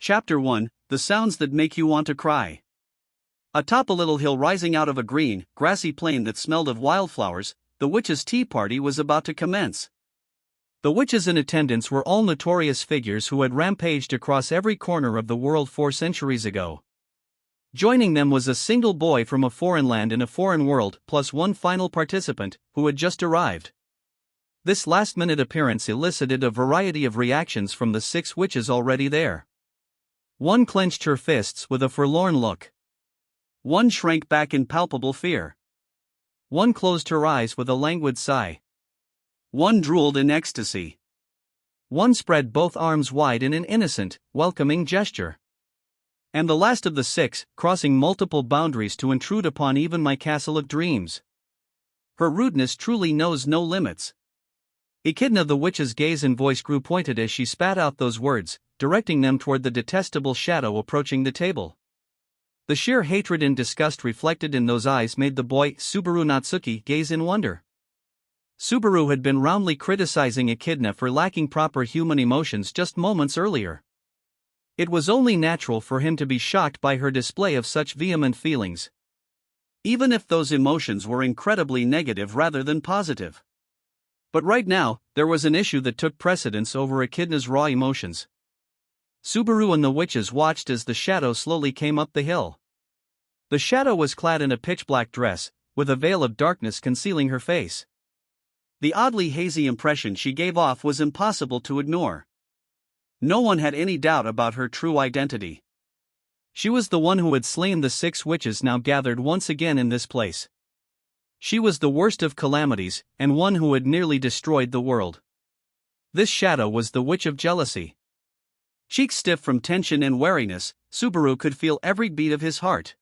Chapter 1: The Sounds That Make You Want to Cry. Atop a little hill rising out of a green, grassy plain that smelled of wildflowers, the witches' tea party was about to commence. The witches in attendance were all notorious figures who had rampaged across every corner of the world 4 centuries ago. Joining them was a single boy from a foreign land in a foreign world, plus one final participant, who had just arrived. This last-minute appearance elicited a variety of reactions from the 6 witches already there. One clenched her fists with a forlorn look. One shrank back in palpable fear. One closed her eyes with a languid sigh. One drooled in ecstasy. One spread both arms wide in an innocent, welcoming gesture. And the last of the 6, crossing multiple boundaries to intrude upon even my castle of dreams. Her rudeness truly knows no limits. Echidna the witch's gaze and voice grew pointed as she spat out those words, directing them toward the detestable shadow approaching the table. The sheer hatred and disgust reflected in those eyes made the boy, Subaru Natsuki, gaze in wonder. Subaru had been roundly criticizing Echidna for lacking proper human emotions just moments earlier. It was only natural for him to be shocked by her display of such vehement feelings, even if those emotions were incredibly negative rather than positive. But right now, there was an issue that took precedence over Echidna's raw emotions. Subaru and the witches watched as the shadow slowly came up the hill. The shadow was clad in a pitch-black dress, with a veil of darkness concealing her face. The oddly hazy impression she gave off was impossible to ignore. No one had any doubt about her true identity. She was the one who had slain the 6 witches now gathered once again in this place. She was the worst of calamities, and one who had nearly destroyed the world. This shadow was the Witch of Jealousy. Cheeks stiff from tension and wariness, Subaru could feel every beat of his heart.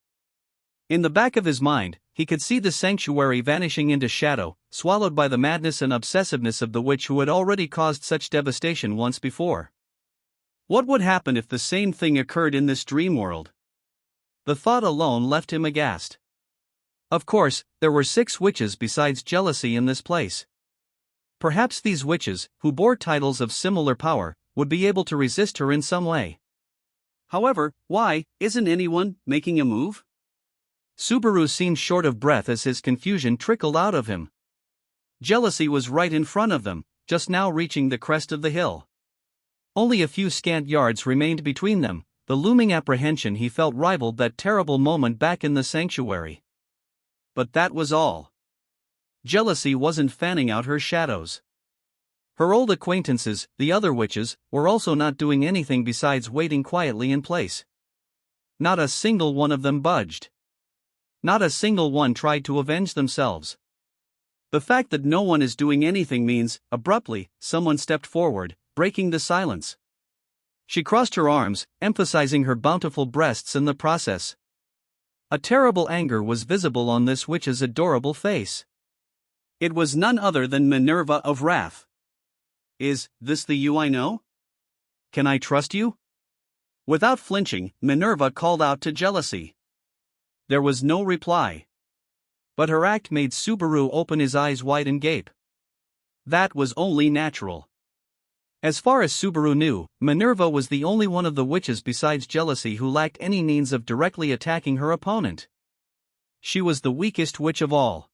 In the back of his mind, he could see the sanctuary vanishing into shadow, swallowed by the madness and obsessiveness of the witch who had already caused such devastation once before. What would happen if the same thing occurred in this dream world? The thought alone left him aghast. Of course, there were 6 witches besides jealousy in this place. Perhaps these witches, who bore titles of similar power, would be able to resist her in some way. However, why isn't anyone making a move? Subaru seemed short of breath as his confusion trickled out of him. Jealousy was right in front of them, just now reaching the crest of the hill. Only a few scant yards remained between them. The looming apprehension he felt rivaled that terrible moment back in the sanctuary. But that was all. Jealousy wasn't fanning out her shadows. Her old acquaintances, the other witches, were also not doing anything besides waiting quietly in place. Not a single one of them budged. Not a single one tried to avenge themselves. The fact that no one is doing anything means, abruptly, someone stepped forward, breaking the silence. She crossed her arms, emphasizing her bountiful breasts in the process. A terrible anger was visible on this witch's adorable face. It was none other than Minerva of Wrath. Is this the you I know? Can I trust you? Without flinching, Minerva called out to Jealousy. There was no reply. But her act made Subaru open his eyes wide and gape. That was only natural. As far as Subaru knew, Minerva was the only one of the witches besides Jealousy who lacked any means of directly attacking her opponent. She was the weakest witch of all.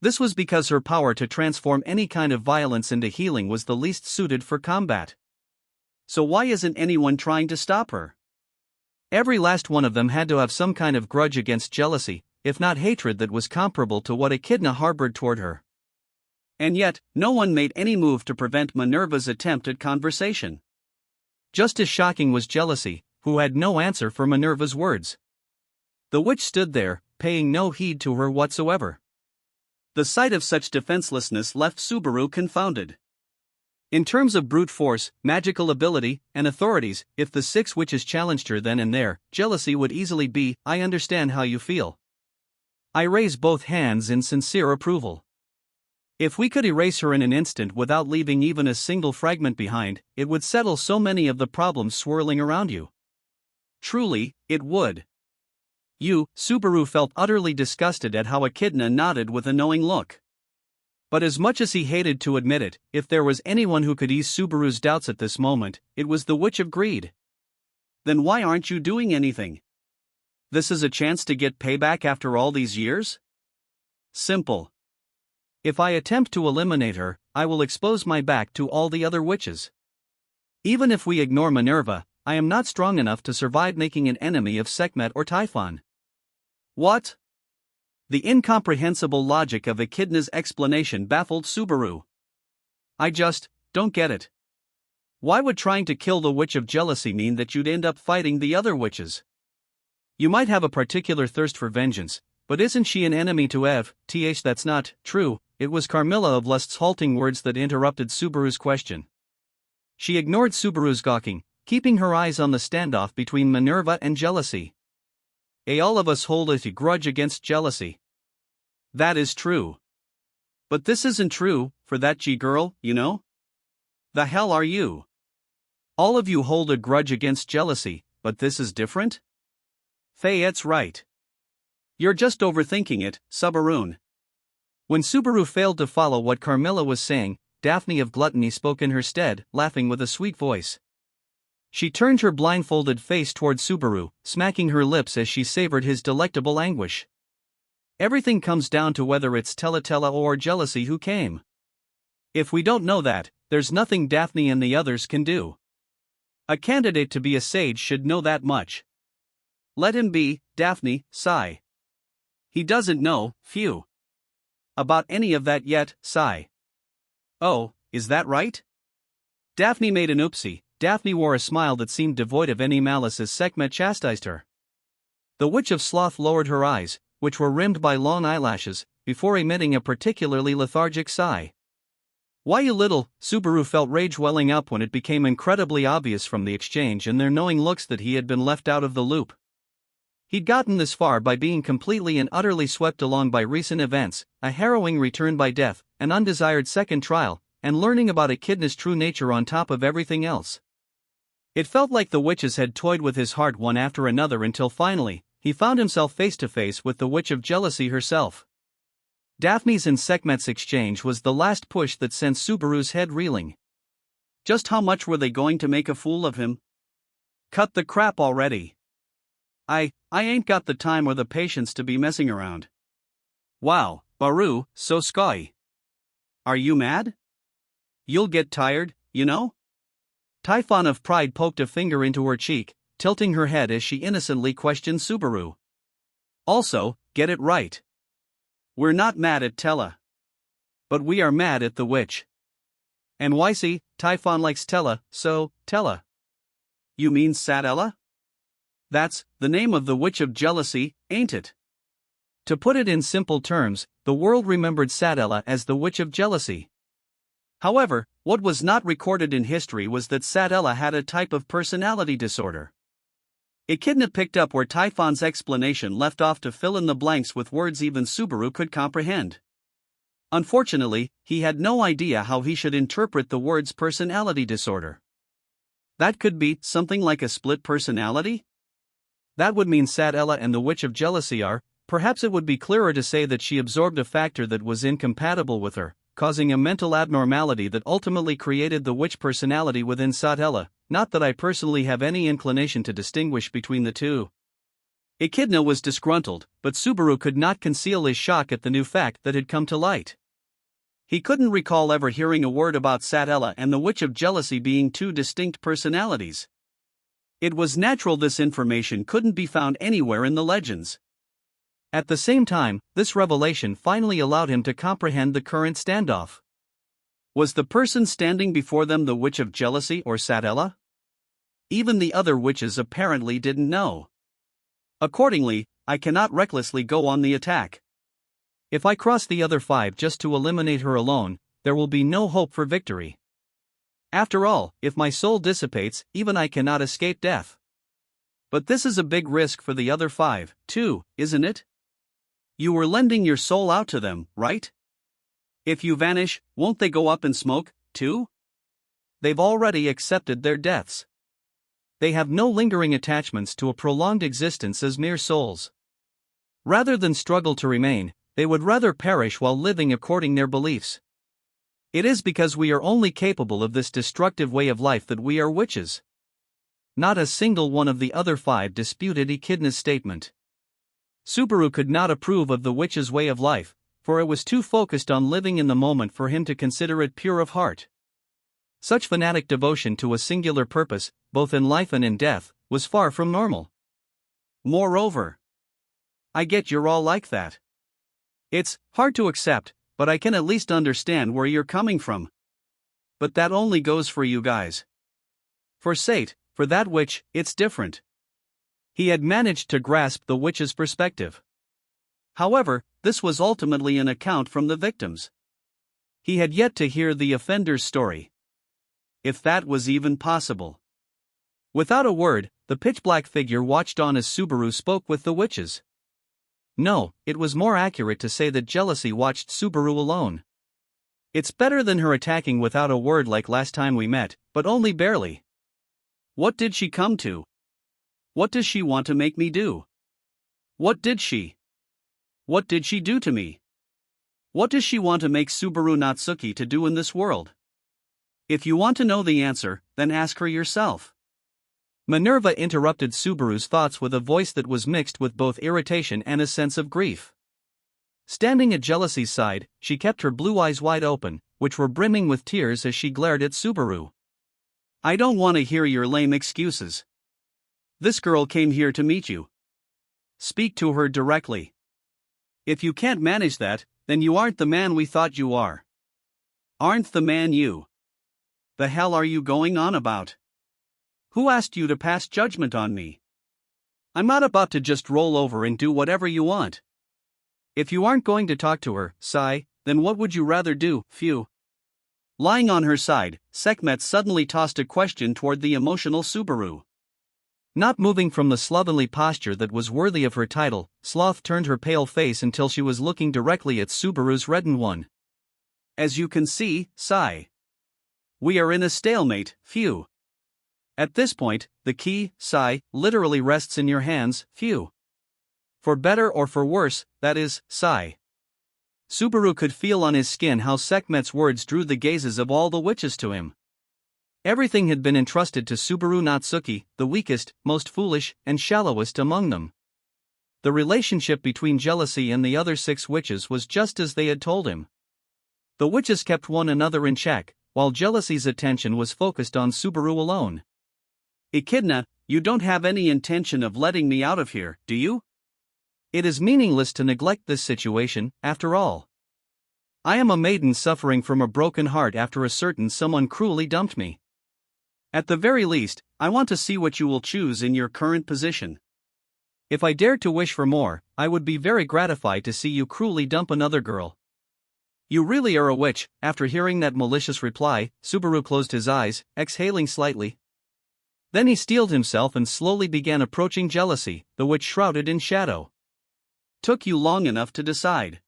This was because her power to transform any kind of violence into healing was the least suited for combat. So why isn't anyone trying to stop her? Every last one of them had to have some kind of grudge against Jealousy, if not hatred that was comparable to what Echidna harbored toward her. And yet, no one made any move to prevent Minerva's attempt at conversation. Just as shocking was Jealousy, who had no answer for Minerva's words. The witch stood there, paying no heed to her whatsoever. The sight of such defenselessness left Subaru confounded. In terms of brute force, magical ability, and authorities, if the 6 witches challenged her then and there, Jealousy would easily be, I understand how you feel. I raise both hands in sincere approval. If we could erase her in an instant without leaving even a single fragment behind, it would settle so many of the problems swirling around you. Truly, it would. Subaru felt utterly disgusted at how Echidna nodded with a knowing look. But as much as he hated to admit it, if there was anyone who could ease Subaru's doubts at this moment, it was the Witch of Greed. Then why aren't you doing anything? This is a chance to get payback after all these years? Simple. If I attempt to eliminate her, I will expose my back to all the other witches. Even if we ignore Minerva, I am not strong enough to survive making an enemy of Sekhmet or Typhon. What? The incomprehensible logic of Echidna's explanation baffled Subaru. I just don't get it. Why would trying to kill the Witch of Jealousy mean that you'd end up fighting the other witches? You might have a particular thirst for vengeance, but isn't she an enemy to Eve? That's not true. It was Carmilla of Lust's halting words that interrupted Subaru's question. She ignored Subaru's gawking, keeping her eyes on the standoff between Minerva and jealousy. All of us hold a grudge against jealousy. That is true. But this isn't true, for that girl, you know? The hell are you? All of you hold a grudge against jealousy, but this is different? Fayette's right. You're just overthinking it, Subaru. When Subaru failed to follow what Carmilla was saying, Daphne of Gluttony spoke in her stead, laughing with a sweet voice. She turned her blindfolded face toward Subaru, smacking her lips as she savored his delectable anguish. Everything comes down to whether it's Tella or jealousy who came. If we don't know that, there's nothing Daphne and the others can do. A candidate to be a sage should know that much. Let him be, Daphne, sigh. He doesn't know, phew. About any of that yet, sigh. Oh, is that right? Daphne made an oopsie. Daphne wore a smile that seemed devoid of any malice as Sekhmet chastised her. The Witch of Sloth lowered her eyes, which were rimmed by long eyelashes, before emitting a particularly lethargic sigh. Why you little, Subaru felt rage welling up when it became incredibly obvious from the exchange and their knowing looks that he had been left out of the loop. He'd gotten this far by being completely and utterly swept along by recent events, a harrowing return by death, an undesired second trial, and learning about Echidna's true nature on top of everything else. It felt like the witches had toyed with his heart one after another until finally, he found himself face to face with the Witch of Jealousy herself. Daphne's and Sekhmet's exchange was the last push that sent Subaru's head reeling. Just how much were they going to make a fool of him? Cut the crap already. I ain't got the time or the patience to be messing around. Wow, Baru, so sky. Are you mad? You'll get tired, you know? Typhon of Pride poked a finger into her cheek, tilting her head as she innocently questioned Subaru. Also, get it right. We're not mad at Tella. But we are mad at the witch. And why see, Typhon likes Tella, so, Tella. You mean Sadella? That's the name of the Witch of Jealousy, ain't it? To put it in simple terms, the world remembered Sadella as the Witch of Jealousy. However, what was not recorded in history was that Sadella had a type of personality disorder. Echidna picked up where Typhon's explanation left off to fill in the blanks with words even Subaru could comprehend. Unfortunately, he had no idea how he should interpret the words personality disorder. That could be something like a split personality? That would mean Sadella and the Witch of Jealousy are, perhaps it would be clearer to say that she absorbed a factor that was incompatible with her, causing a mental abnormality that ultimately created the witch personality within Sadella, not that I personally have any inclination to distinguish between the two. Echidna was disgruntled, but Subaru could not conceal his shock at the new fact that had come to light. He couldn't recall ever hearing a word about Sadella and the Witch of Jealousy being two distinct personalities. It was natural this information couldn't be found anywhere in the legends. At the same time, this revelation finally allowed him to comprehend the current standoff. Was the person standing before them the Witch of Jealousy or Sadella? Even the other witches apparently didn't know. Accordingly, I cannot recklessly go on the attack. If I cross the other five just to eliminate her alone, there will be no hope for victory. After all, if my soul dissipates, even I cannot escape death. But this is a big risk for the other five, too, isn't it? You were lending your soul out to them, right? If you vanish, won't they go up in smoke, too? They've already accepted their deaths. They have no lingering attachments to a prolonged existence as mere souls. Rather than struggle to remain, they would rather perish while living according to their beliefs. It is because we are only capable of this destructive way of life that we are witches. not a single one of the other 5 disputed Echidna's statement. Subaru could not approve of the witch's way of life, for it was too focused on living in the moment for him to consider it pure of heart. Such fanatic devotion to a singular purpose, both in life and in death, was far from normal. Moreover, I get you're all like that. It's hard to accept, but I can at least understand where you're coming from. But that only goes for you guys. For Sate, for that witch, it's different. He had managed to grasp the witch's perspective. However, this was ultimately an account from the victims. He had yet to hear the offender's story. If that was even possible. Without a word, the pitch-black figure watched on as Subaru spoke with the witches. No, it was more accurate to say that jealousy watched Subaru alone. It's better than her attacking without a word like last time we met, but only barely. What did she come to? What does she want to make me do? What did she do to me? What does she want to make Subaru Natsuki to do in this world? If you want to know the answer, then ask her yourself. Minerva interrupted Subaru's thoughts with a voice that was mixed with both irritation and a sense of grief. Standing at Jealousy's side, she kept her blue eyes wide open, which were brimming with tears as she glared at Subaru. I don't want to hear your lame excuses. This girl came here to meet you. Speak to her directly. If you can't manage that, then you aren't the man we thought you are. Aren't the man you. The hell are you going on about? Who asked you to pass judgment on me? I'm not about to just roll over and do whatever you want. If you aren't going to talk to her, sigh, then what would you rather do, phew? Lying on her side, Sekhmet suddenly tossed a question toward the emotional Subaru. Not moving from the slovenly posture that was worthy of her title, Sloth turned her pale face until she was looking directly at Subaru's reddened one. As you can see, sigh. We are in a stalemate, phew. At this point, the key, sigh, literally rests in your hands, phew. For better or for worse, that is, sigh. Subaru could feel on his skin how Sekhmet's words drew the gazes of all the witches to him. Everything had been entrusted to Subaru Natsuki, the weakest, most foolish, and shallowest among them. The relationship between Jealousy and the other 6 witches was just as they had told him. The witches kept one another in check, while Jealousy's attention was focused on Subaru alone. Echidna, you don't have any intention of letting me out of here, do you? It is meaningless to neglect this situation, after all. I am a maiden suffering from a broken heart after a certain someone cruelly dumped me. At the very least, I want to see what you will choose in your current position. If I dared to wish for more, I would be very gratified to see you cruelly dump another girl. You really are a witch. After hearing that malicious reply, Subaru closed his eyes, exhaling slightly. Then he steeled himself and slowly began approaching Jealousy, the witch shrouded in shadow. Took you long enough to decide.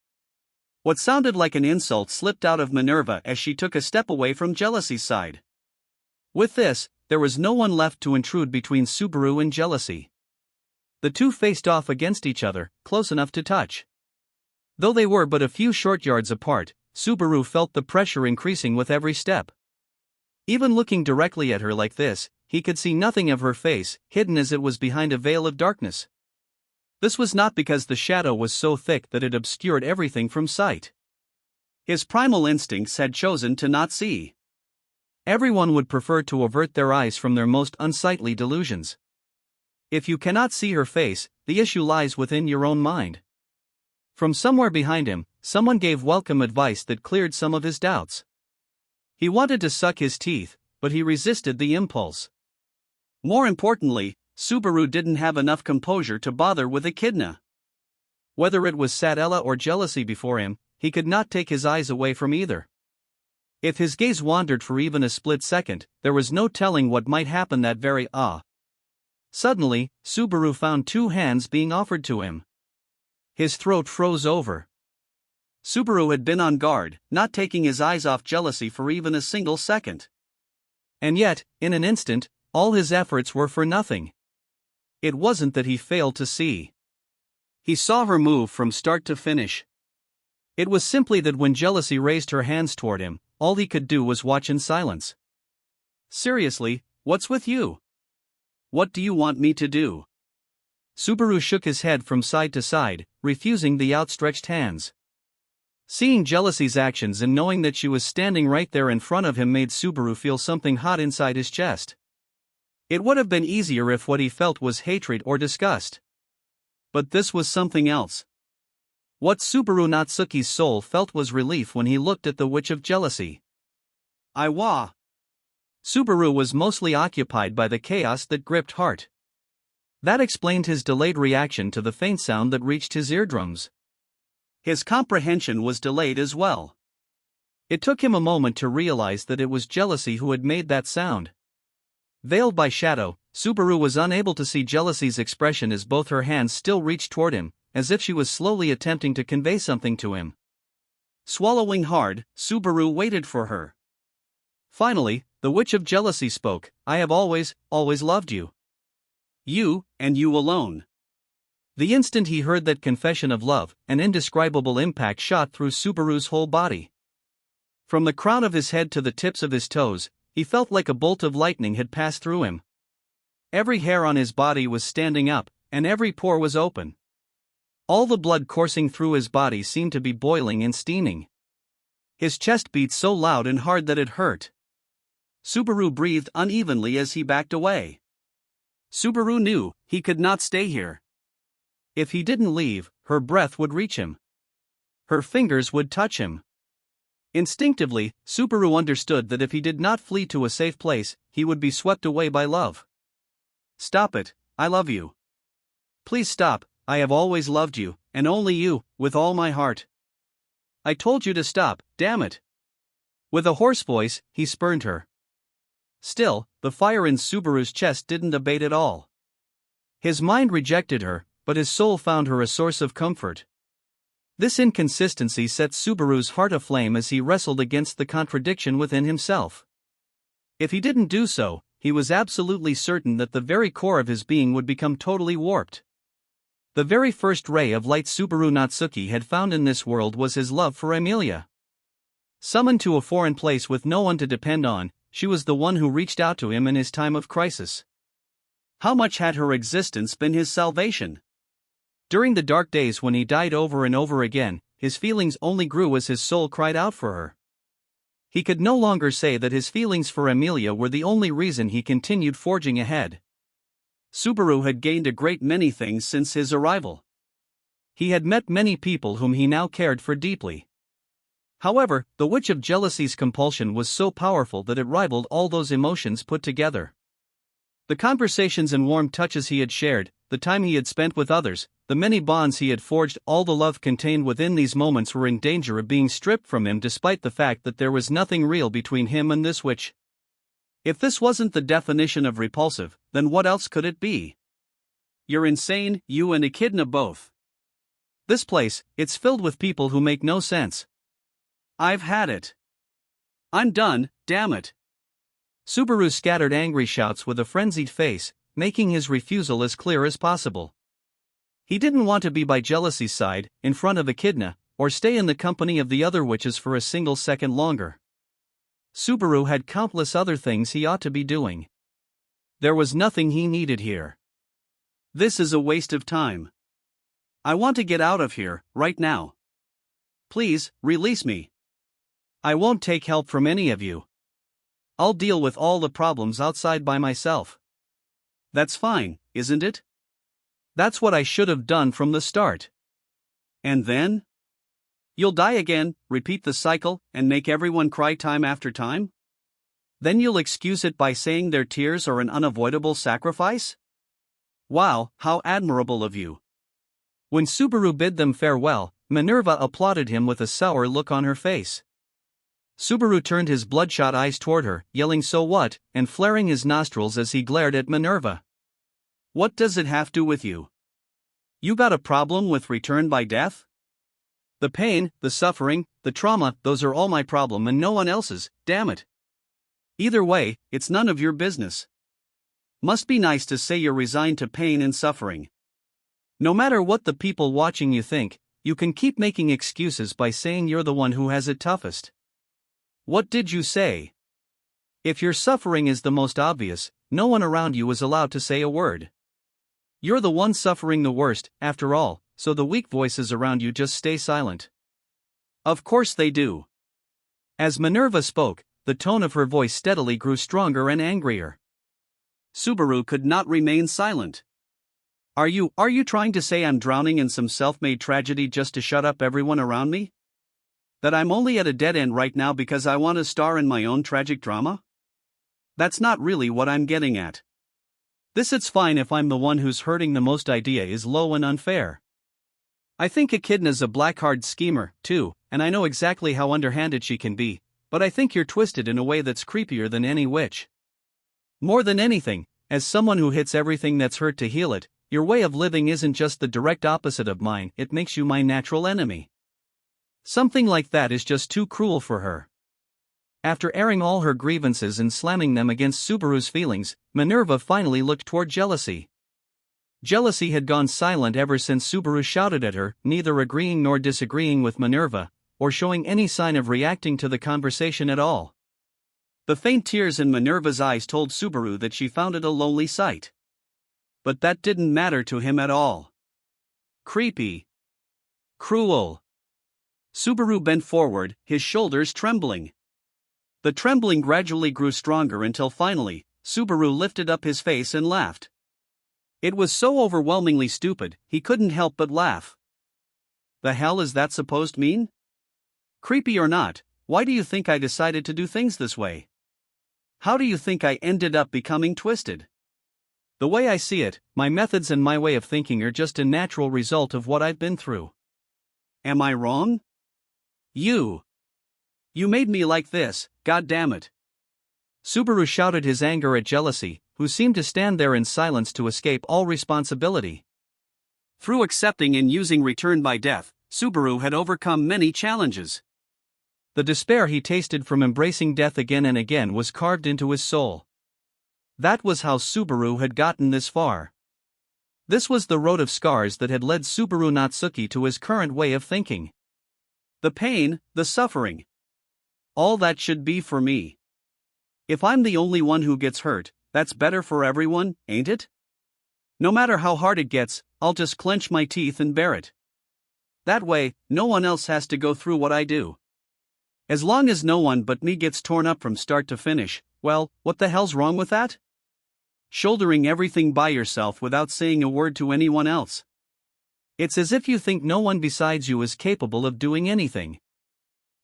What sounded like an insult slipped out of Minerva as she took a step away from Jealousy's side. With this, there was no one left to intrude between Subaru and Jealousy. The two faced off against each other, close enough to touch. Though they were but a few short yards apart, Subaru felt the pressure increasing with every step. Even looking directly at her like this, he could see nothing of her face, hidden as it was behind a veil of darkness. This was not because the shadow was so thick that it obscured everything from sight. His primal instincts had chosen to not see. Everyone would prefer to avert their eyes from their most unsightly delusions. If you cannot see her face, the issue lies within your own mind. From somewhere behind him, someone gave welcome advice that cleared some of his doubts. He wanted to suck his teeth, but he resisted the impulse. More importantly, Subaru didn't have enough composure to bother with Echidna. Whether it was Satella or Jealousy before him, he could not take his eyes away from either. If his gaze wandered for even a split second, there was no telling what might happen that very Suddenly, Subaru found 2 hands being offered to him. His throat froze over. Subaru had been on guard, not taking his eyes off Jealousy for even a single second. And yet, in an instant, all his efforts were for nothing. It wasn't that he failed to see. He saw her move from start to finish. It was simply that when Jealousy raised her hands toward him, all he could do was watch in silence. Seriously, what's with you? What do you want me to do? Subaru shook his head from side to side, refusing the outstretched hands. Seeing Jealousy's actions and knowing that she was standing right there in front of him made Subaru feel something hot inside his chest. It would have been easier if what he felt was hatred or disgust. But this was something else. What Subaru Natsuki's soul felt was relief when he looked at the Witch of Jealousy. Iwa. Subaru was mostly occupied by the chaos that gripped heart. That explained his delayed reaction to the faint sound that reached his eardrums. His comprehension was delayed as well. It took him a moment to realize that it was Jealousy who had made that sound. Veiled by shadow, Subaru was unable to see Jealousy's expression as both her hands still reached toward him, as if she was slowly attempting to convey something to him. Swallowing hard, Subaru waited for her. Finally, the Witch of Jealousy spoke. I have always loved you. You, and you alone. The instant he heard that confession of love, an indescribable impact shot through Subaru's whole body. From the crown of his head to the tips of his toes, he felt like a bolt of lightning had passed through him. Every hair on his body was standing up, and every pore was open. All the blood coursing through his body seemed to be boiling and steaming. His chest beat so loud and hard that it hurt. Subaru breathed unevenly as he backed away. Subaru knew he could not stay here. If he didn't leave, her breath would reach him. Her fingers would touch him. Instinctively, Subaru understood that if he did not flee to a safe place, he would be swept away by love. Stop it, I love you. Please stop, I have always loved you, and only you, with all my heart. I told you to stop, damn it. With a hoarse voice, he spurned her. Still, the fire in Subaru's chest didn't abate at all. His mind rejected her, but his soul found her a source of comfort. This inconsistency set Subaru's heart aflame as he wrestled against the contradiction within himself. If he didn't do so, he was absolutely certain that the very core of his being would become totally warped. The very first ray of light Subaru Natsuki had found in this world was his love for Emilia. Summoned to a foreign place with no one to depend on, she was the one who reached out to him in his time of crisis. How much had her existence been his salvation? During the dark days when he died over and over again, his feelings only grew as his soul cried out for her. He could no longer say that his feelings for Emilia were the only reason he continued forging ahead. Subaru had gained a great many things since his arrival. He had met many people whom he now cared for deeply. However, the Witch of Jealousy's compulsion was so powerful that it rivaled all those emotions put together. The conversations and warm touches he had shared, the time he had spent with others, the many bonds he had forged, all the love contained within these moments were in danger of being stripped from him despite the fact that there was nothing real between him and this witch. If this wasn't the definition of repulsive, then what else could it be? You're insane, you and Echidna both. This place, it's filled with people who make no sense. I've had it. I'm done, damn it. Subaru scattered angry shouts with a frenzied face, making his refusal as clear as possible. He didn't want to be by Jealousy's side, in front of Echidna, or stay in the company of the other witches for a single second longer. Subaru had countless other things he ought to be doing. There was nothing he needed here. This is a waste of time. I want to get out of here, right now. Please, release me. I won't take help from any of you. I'll deal with all the problems outside by myself. That's fine, isn't it? That's what I should have done from the start. And then? You'll die again, repeat the cycle, and make everyone cry time after time? Then you'll excuse it by saying their tears are an unavoidable sacrifice? Wow, how admirable of you. When Subaru bid them farewell, Minerva applauded him with a sour look on her face. Subaru turned his bloodshot eyes toward her, yelling "So what?" and flaring his nostrils as he glared at Minerva. What does it have to do with you? You got a problem with return by death? The pain, the suffering, the trauma, those are all my problem and no one else's, damn it. Either way, it's none of your business. Must be nice to say you're resigned to pain and suffering. No matter what the people watching you think, you can keep making excuses by saying you're the one who has it toughest. What did you say? If your suffering is the most obvious, no one around you is allowed to say a word. You're the one suffering the worst, after all, so the weak voices around you just stay silent. Of course they do. As Minerva spoke, the tone of her voice steadily grew stronger and angrier. Subaru could not remain silent. Are you trying to say I'm drowning in some self-made tragedy just to shut up everyone around me? That I'm only at a dead end right now because I want to star in my own tragic drama? That's not really what I'm getting at. It's fine if I'm the one who's hurting the most. Idea is low and unfair. I think Echidna's a black-hearted schemer, too, and I know exactly how underhanded she can be, but I think you're twisted in a way that's creepier than any witch. More than anything, as someone who hits everything that's hurt to heal it, your way of living isn't just the direct opposite of mine, it makes you my natural enemy. Something like that is just too cruel for her. After airing all her grievances and slamming them against Subaru's feelings, Minerva finally looked toward Jealousy. Jealousy had gone silent ever since Subaru shouted at her, neither agreeing nor disagreeing with Minerva, or showing any sign of reacting to the conversation at all. The faint tears in Minerva's eyes told Subaru that she found it a lonely sight. But that didn't matter to him at all. Creepy. Cruel. Subaru bent forward, his shoulders trembling. The trembling gradually grew stronger until finally, Subaru lifted up his face and laughed. It was so overwhelmingly stupid, he couldn't help but laugh. The hell is that supposed to mean? Creepy or not, why do you think I decided to do things this way? How do you think I ended up becoming twisted? The way I see it, my methods and my way of thinking are just a natural result of what I've been through. Am I wrong? You made me like this, god damn it. Subaru shouted his anger at Jealousy, who seemed to stand there in silence to escape all responsibility. Through accepting and using Return by Death, Subaru had overcome many challenges. The despair he tasted from embracing death again and again was carved into his soul. That was how Subaru had gotten this far. This was the road of scars that had led Subaru Natsuki to his current way of thinking. The pain, the suffering. All that should be for me. If I'm the only one who gets hurt, that's better for everyone, ain't it? No matter how hard it gets, I'll just clench my teeth and bear it. That way, no one else has to go through what I do. As long as no one but me gets torn up from start to finish, well, what the hell's wrong with that? Shouldering everything by yourself without saying a word to anyone else. It's as if you think no one besides you is capable of doing anything.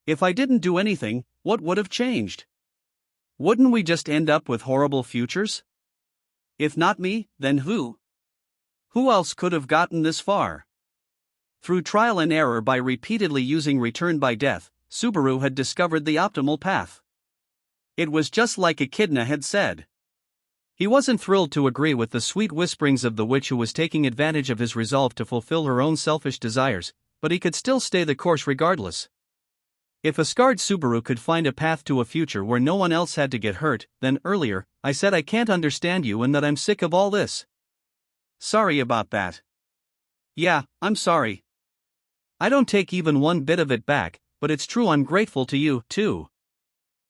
If I didn't do anything, what would have changed? Wouldn't we just end up with horrible futures? If not me, then who? Who else could have gotten this far? Through trial and error by repeatedly using Return by Death, Subaru had discovered the optimal path. It was just like Echidna had said. He wasn't thrilled to agree with the sweet whisperings of the witch who was taking advantage of his resolve to fulfill her own selfish desires, but he could still stay the course regardless. If a scarred Subaru could find a path to a future where no one else had to get hurt, then earlier, I said I can't understand you and that I'm sick of all this. Sorry about that. Yeah, I'm sorry. I don't take even one bit of it back, but it's true I'm grateful to you, too.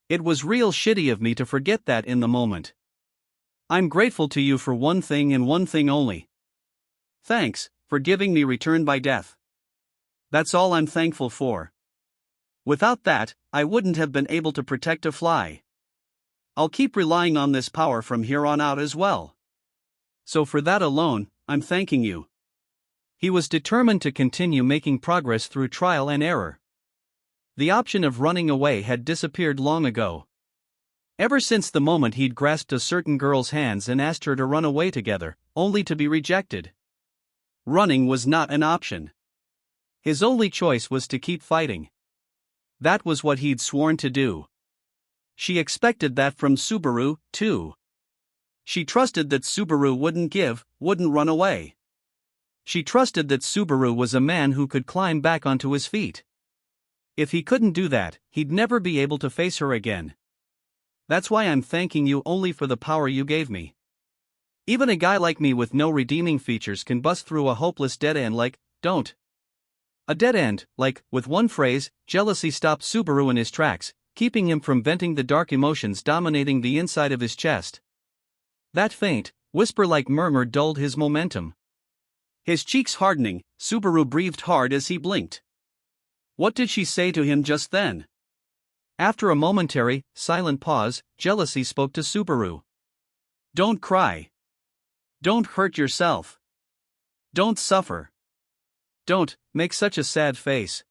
It was real shitty of me to forget that in the moment. I'm grateful to you for one thing and one thing only. Thanks, for giving me Return by Death. That's all I'm thankful for. Without that, I wouldn't have been able to protect a fly. I'll keep relying on this power from here on out as well. So for that alone, I'm thanking you. He was determined to continue making progress through trial and error. The option of running away had disappeared long ago. Ever since the moment he'd grasped a certain girl's hands and asked her to run away together, only to be rejected. Running was not an option. His only choice was to keep fighting. That was what he'd sworn to do. She expected that from Subaru, too. She trusted that Subaru wouldn't run away. She trusted that Subaru was a man who could climb back onto his feet. If he couldn't do that, he'd never be able to face her again. That's why I'm thanking you only for the power you gave me. Even a guy like me with no redeeming features can bust through a hopeless dead end don't. A dead end, with one phrase, Jealousy stopped Subaru in his tracks, keeping him from venting the dark emotions dominating the inside of his chest. That faint, whisper-like murmur dulled his momentum. His cheeks hardening, Subaru breathed hard as he blinked. What did she say to him just then? After a momentary, silent pause, jealousy spoke to Subaru. Don't cry. Don't hurt yourself. Don't suffer. Don't make such a sad face.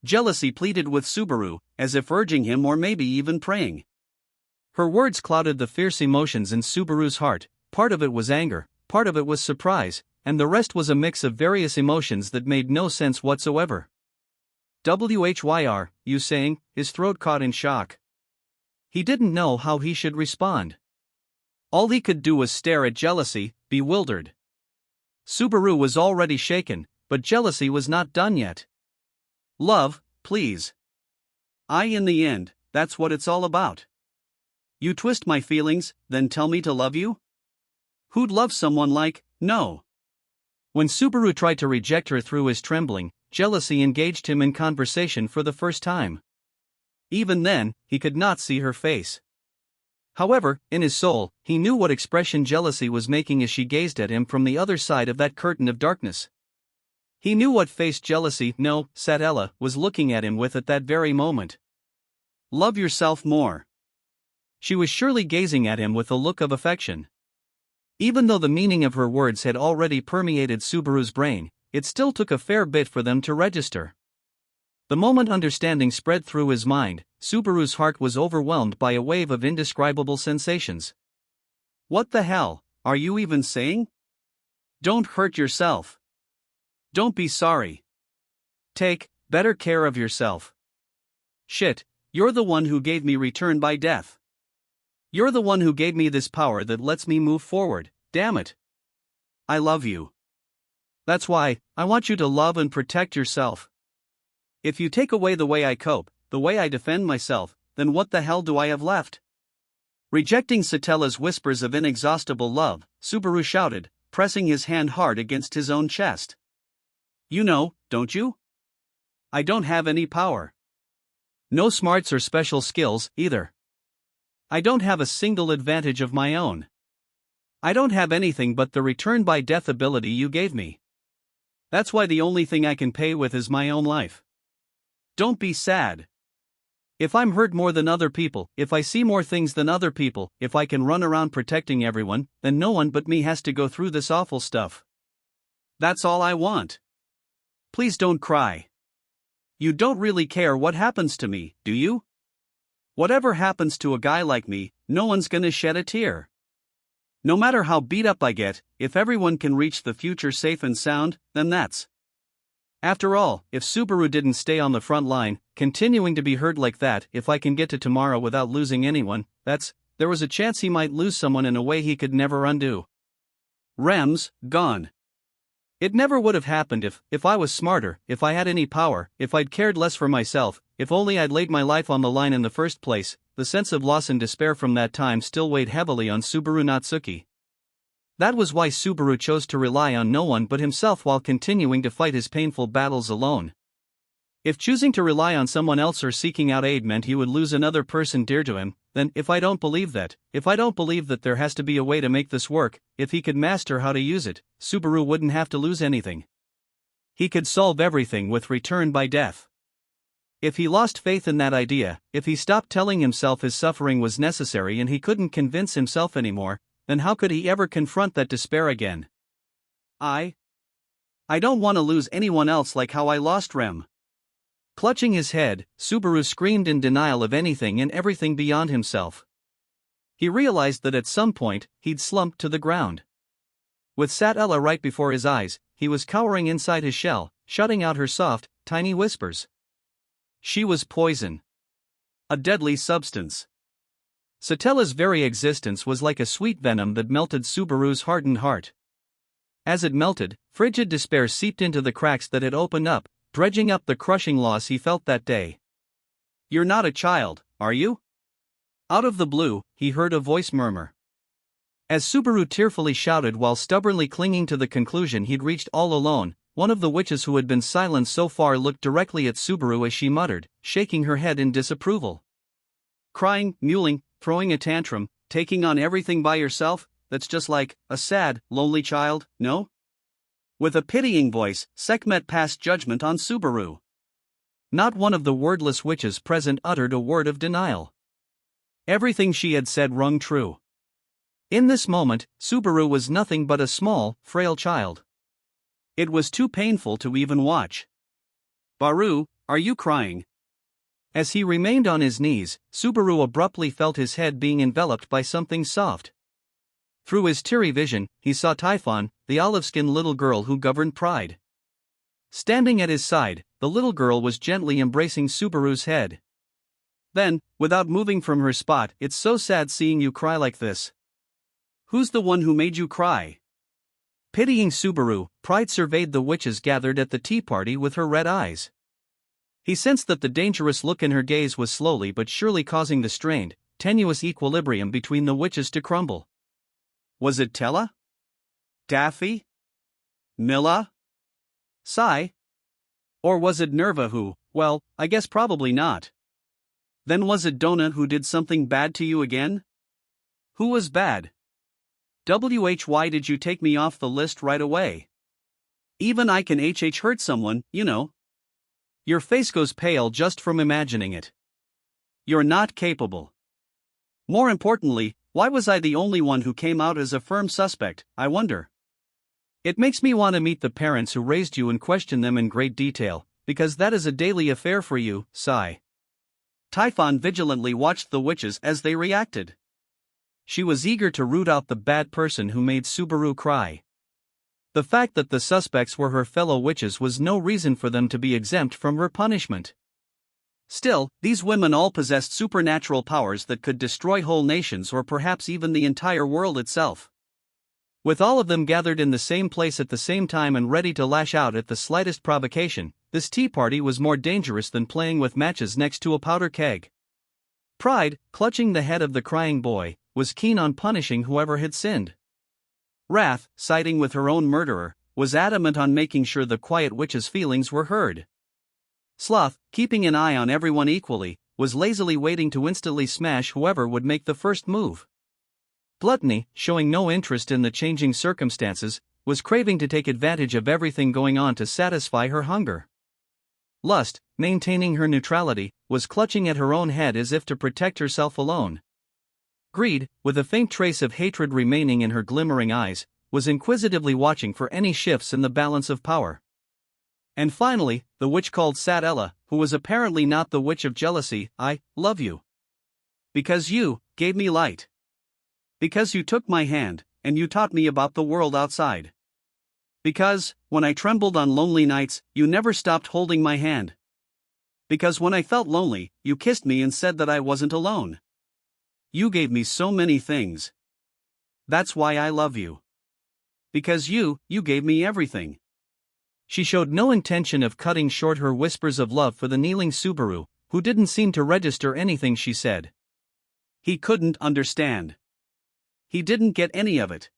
Jealousy pleaded with Subaru, as if urging him or maybe even praying. Her words clouded the fierce emotions in Subaru's heart. Part of it was anger, part of it was surprise, and the rest was a mix of various emotions that made no sense whatsoever. "Why're you saying?" His throat caught in shock. He didn't know how he should respond. All he could do was stare at jealousy, bewildered. Subaru was already shaken, but jealousy was not done yet. Love, please. In the end, that's what it's all about. You twist my feelings, then tell me to love you? Who'd love someone like, no? When Subaru tried to reject her through his trembling, jealousy engaged him in conversation for the first time. Even then, he could not see her face. However, in his soul, he knew what expression jealousy was making as she gazed at him from the other side of that curtain of darkness. He knew what face jealousy, no, Satella, was looking at him with at that very moment. Love yourself more. She was surely gazing at him with a look of affection. Even though the meaning of her words had already permeated Subaru's brain, it still took a fair bit for them to register. The moment understanding spread through his mind, Subaru's heart was overwhelmed by a wave of indescribable sensations. What the hell are you even saying? Don't hurt yourself. Don't be sorry. Take better care of yourself. Shit, you're the one who gave me return by death. You're the one who gave me this power that lets me move forward, damn it. I love you. That's why I want you to love and protect yourself. If you take away the way I cope, the way I defend myself, then what the hell do I have left? Rejecting Satella's whispers of inexhaustible love, Subaru shouted, pressing his hand hard against his own chest. You know, don't you? I don't have any power. No smarts or special skills, either. I don't have a single advantage of my own. I don't have anything but the return by death ability you gave me. That's why the only thing I can pay with is my own life. Don't be sad. If I'm hurt more than other people, if I see more things than other people, if I can run around protecting everyone, then no one but me has to go through this awful stuff. That's all I want. Please don't cry. You don't really care what happens to me, do you? Whatever happens to a guy like me, no one's gonna shed a tear. No matter how beat up I get, if everyone can reach the future safe and sound, then that's. After all, if Subaru didn't stay on the front line, continuing to be hurt like that, if I can get to tomorrow without losing anyone, there was a chance he might lose someone in a way he could never undo. Rem's gone. It never would have happened if I was smarter, if I had any power, if I'd cared less for myself, if only I'd laid my life on the line in the first place. The sense of loss and despair from that time still weighed heavily on Subaru Natsuki. That was why Subaru chose to rely on no one but himself while continuing to fight his painful battles alone. If choosing to rely on someone else or seeking out aid meant he would lose another person dear to him, then if I don't believe that there has to be a way to make this work, if he could master how to use it, Subaru wouldn't have to lose anything. He could solve everything with return by death. If he lost faith in that idea, if he stopped telling himself his suffering was necessary and he couldn't convince himself anymore, then how could he ever confront that despair again? I don't want to lose anyone else like how I lost Rem. Clutching his head, Subaru screamed in denial of anything and everything beyond himself. He realized that at some point, he'd slumped to the ground. With Satella right before his eyes, he was cowering inside his shell, shutting out her soft, tiny whispers. She was poison. A deadly substance. Satella's very existence was like a sweet venom that melted Subaru's hardened heart. As it melted, frigid despair seeped into the cracks that had opened up, dredging up the crushing loss he felt that day. You're not a child, are you? Out of the blue, he heard a voice murmur. As Subaru tearfully shouted while stubbornly clinging to the conclusion he'd reached all alone, one of the witches who had been silenced so far looked directly at Subaru as she muttered, shaking her head in disapproval. Crying, mewling, throwing a tantrum, taking on everything by yourself, that's just like a sad, lonely child, no? With a pitying voice, Sekhmet passed judgment on Subaru. Not one of the wordless witches present uttered a word of denial. Everything she had said rung true. In this moment, Subaru was nothing but a small, frail child. It was too painful to even watch. Baru, are you crying? As he remained on his knees, Subaru abruptly felt his head being enveloped by something soft. Through his teary vision, he saw Typhon, the olive-skinned little girl who governed Pride. Standing at his side, the little girl was gently embracing Subaru's head. Then, without moving from her spot, "It's so sad seeing you cry like this. Who's the one who made you cry?" Pitying Subaru, Pride surveyed the witches gathered at the tea party with her red eyes. He sensed that the dangerous look in her gaze was slowly but surely causing the strained, tenuous equilibrium between the witches to crumble. Was it Tella? Daffy? Milla? Sai? Or was it Nerva who, well, I guess probably not. Then was it Donna who did something bad to you again? Who was bad? Why did you take me off the list right away? Even I can hurt someone, you know. Your face goes pale just from imagining it. You're not capable. More importantly, why was I the only one who came out as a firm suspect, I wonder? It makes me want to meet the parents who raised you and question them in great detail, because that is a daily affair for you, Sai. Typhon vigilantly watched the witches as they reacted. She was eager to root out the bad person who made Subaru cry. The fact that the suspects were her fellow witches was no reason for them to be exempt from her punishment. Still, these women all possessed supernatural powers that could destroy whole nations or perhaps even the entire world itself. With all of them gathered in the same place at the same time and ready to lash out at the slightest provocation, this tea party was more dangerous than playing with matches next to a powder keg. Pride, clutching the head of the crying boy, was keen on punishing whoever had sinned. Wrath, siding with her own murderer, was adamant on making sure the quiet witch's feelings were heard. Sloth, keeping an eye on everyone equally, was lazily waiting to instantly smash whoever would make the first move. Gluttony, showing no interest in the changing circumstances, was craving to take advantage of everything going on to satisfy her hunger. Lust, maintaining her neutrality, was clutching at her own head as if to protect herself alone. Greed, with a faint trace of hatred remaining in her glimmering eyes, was inquisitively watching for any shifts in the balance of power. And finally, the witch called Sadella, who was apparently not the witch of jealousy. "I love you. Because you gave me light. Because you took my hand, and you taught me about the world outside. Because, when I trembled on lonely nights, you never stopped holding my hand. Because when I felt lonely, you kissed me and said that I wasn't alone. You gave me so many things. That's why I love you. Because you gave me everything." She showed no intention of cutting short her whispers of love for the kneeling Subaru, who didn't seem to register anything she said. He couldn't understand. He didn't get any of it.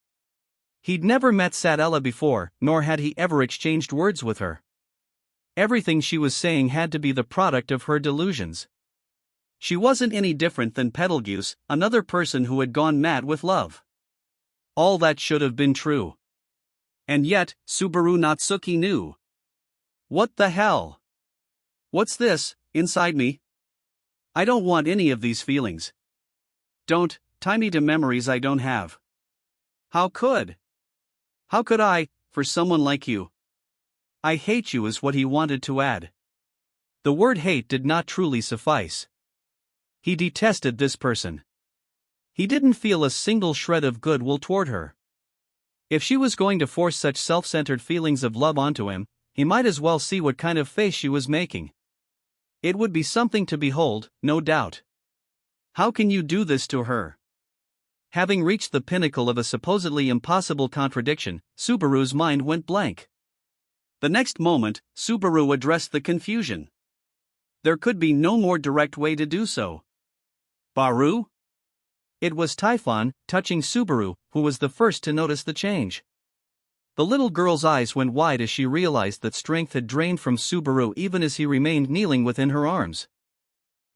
He'd never met Sadella before, nor had he ever exchanged words with her. Everything she was saying had to be the product of her delusions. She wasn't any different than Betelgeuse, another person who had gone mad with love. All that should have been true. And yet, Subaru Natsuki knew. What the hell? What's this, inside me? I don't want any of these feelings. Don't tie me to memories I don't have. How could I, for someone like you? I hate you is what he wanted to add. The word hate did not truly suffice. He detested this person. He didn't feel a single shred of goodwill toward her. If she was going to force such self-centered feelings of love onto him, he might as well see what kind of face she was making. It would be something to behold, no doubt. How can you do this to her? Having reached the pinnacle of a supposedly impossible contradiction, Subaru's mind went blank. The next moment, Subaru addressed the confusion. There could be no more direct way to do so. Baru? It was Typhon, touching Subaru, who was the first to notice the change. The little girl's eyes went wide as she realized that strength had drained from Subaru even as he remained kneeling within her arms.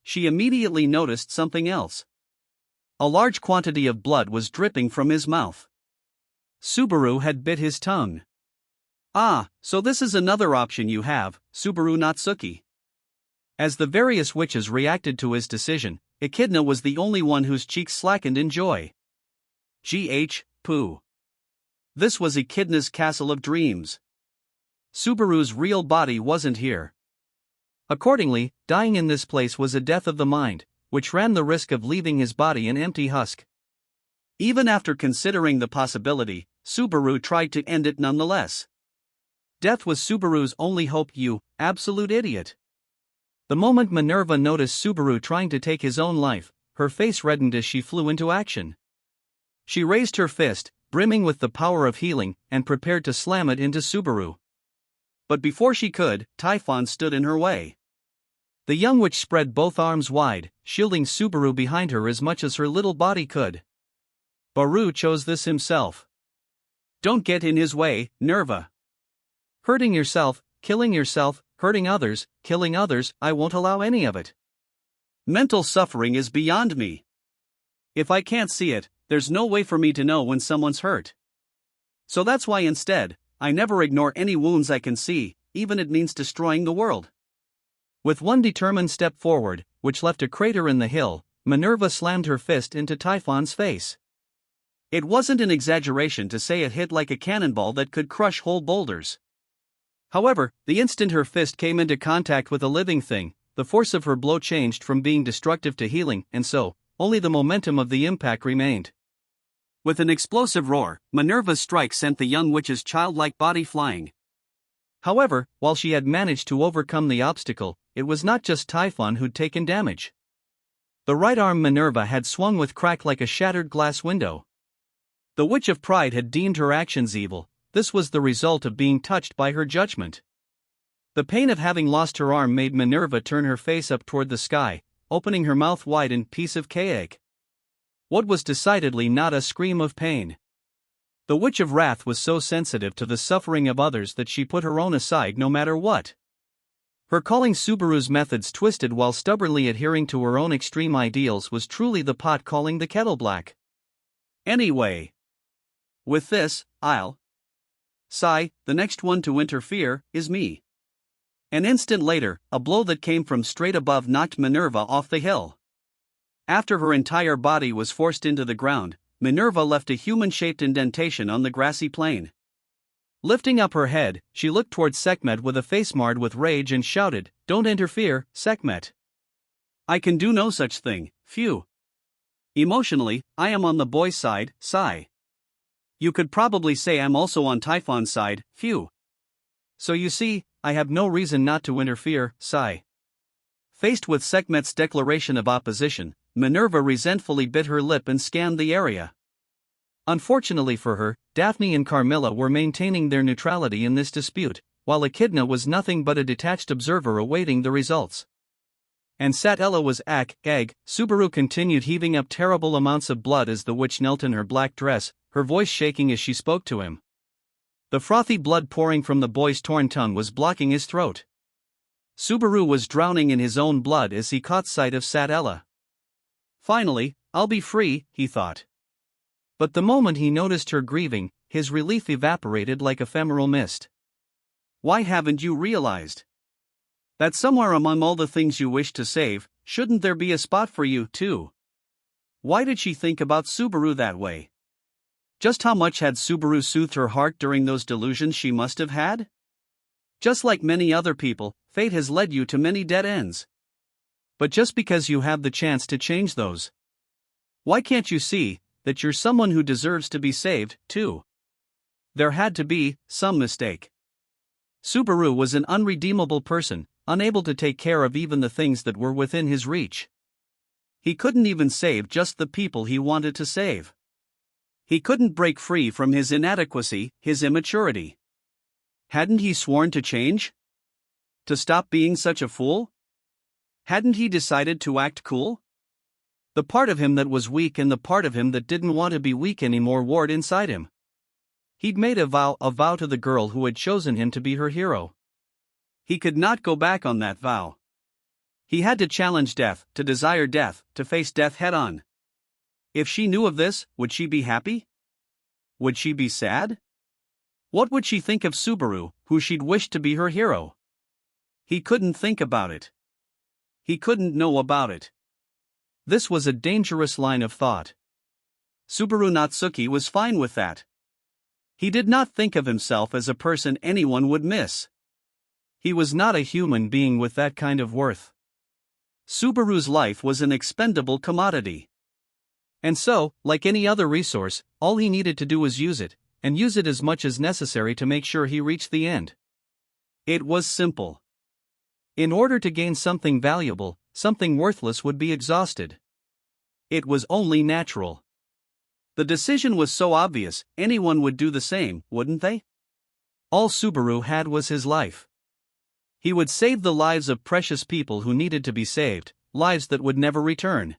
She immediately noticed something else. A large quantity of blood was dripping from his mouth. Subaru had bit his tongue. Ah, so this is another option you have, Subaru Natsuki. As the various witches reacted to his decision, Echidna was the only one whose cheeks slackened in joy. Pooh. This was Echidna's castle of dreams. Subaru's real body wasn't here. Accordingly, dying in this place was a death of the mind, which ran the risk of leaving his body an empty husk. Even after considering the possibility, Subaru tried to end it nonetheless. Death was Subaru's only hope, you absolute idiot. The moment Minerva noticed Subaru trying to take his own life, her face reddened as she flew into action. She raised her fist, brimming with the power of healing, and prepared to slam it into Subaru. But before she could, Typhon stood in her way. The young witch spread both arms wide, shielding Subaru behind her as much as her little body could. Baru chose this himself. Don't get in his way, Nerva. Hurting yourself, killing yourself, hurting others, killing others, I won't allow any of it. Mental suffering is beyond me. If I can't see it, there's no way for me to know when someone's hurt. So that's why instead, I never ignore any wounds I can see, even it means destroying the world. With one determined step forward, which left a crater in the hill, Minerva slammed her fist into Typhon's face. It wasn't an exaggeration to say it hit like a cannonball that could crush whole boulders. However, the instant her fist came into contact with a living thing, the force of her blow changed from being destructive to healing, and so, only the momentum of the impact remained. With an explosive roar, Minerva's strike sent the young witch's childlike body flying. However, while she had managed to overcome the obstacle, it was not just Typhon who'd taken damage. The right arm Minerva had swung with crack like a shattered glass window. The Witch of Pride had deemed her actions evil. This was the result of being touched by her judgment. The pain of having lost her arm made Minerva turn her face up toward the sky, opening her mouth wide in piece of cake. What was decidedly not a scream of pain. The Witch of Wrath was so sensitive to the suffering of others that she put her own aside no matter what. Her calling Subaru's methods twisted while stubbornly adhering to her own extreme ideals was truly the pot calling the kettle black. Anyway. With this, I'll sigh, the next one to interfere is me. An instant later, a blow that came from straight above knocked Minerva off the hill. After her entire body was forced into the ground, Minerva left a human-shaped indentation on the grassy plain. Lifting up her head, she looked towards Sekhmet with a face marred with rage and shouted, "Don't interfere, Sekhmet. I can do no such thing, phew. Emotionally, I am on the boy's side, sigh. You could probably say I'm also on Typhon's side, phew. So you see, I have no reason not to interfere, sigh." Faced with Sekhmet's declaration of opposition, Minerva resentfully bit her lip and scanned the area. Unfortunately for her, Daphne and Carmilla were maintaining their neutrality in this dispute, while Echidna was nothing but a detached observer awaiting the results. And Satella was egg. Subaru continued heaving up terrible amounts of blood as the witch knelt in her black dress, her voice shaking as she spoke to him. The frothy blood pouring from the boy's torn tongue was blocking his throat. Subaru was drowning in his own blood as he caught sight of Satella. Finally, I'll be free, he thought. But the moment he noticed her grieving, his relief evaporated like ephemeral mist. Why haven't you realized that somewhere among all the things you wish to save, shouldn't there be a spot for you, too? Why did she think about Subaru that way? Just how much had Subaru soothed her heart during those delusions she must have had? Just like many other people, fate has led you to many dead ends. But just because you have the chance to change those, why can't you see that you're someone who deserves to be saved, too? There had to be some mistake. Subaru was an unredeemable person, unable to take care of even the things that were within his reach. He couldn't even save just the people he wanted to save. He couldn't break free from his inadequacy, his immaturity. Hadn't he sworn to change? To stop being such a fool? Hadn't he decided to act cool? The part of him that was weak and the part of him that didn't want to be weak anymore warred inside him. He'd made a vow to the girl who had chosen him to be her hero. He could not go back on that vow. He had to challenge death, to desire death, to face death head-on. If she knew of this, would she be happy? Would she be sad? What would she think of Subaru, who she'd wished to be her hero? He couldn't think about it. He couldn't know about it. This was a dangerous line of thought. Subaru Natsuki was fine with that. He did not think of himself as a person anyone would miss. He was not a human being with that kind of worth. Subaru's life was an expendable commodity. And so, like any other resource, all he needed to do was use it, and use it as much as necessary to make sure he reached the end. It was simple. In order to gain something valuable, something worthless would be exhausted. It was only natural. The decision was so obvious, anyone would do the same, wouldn't they? All Subaru had was his life. He would save the lives of precious people who needed to be saved, lives that would never return.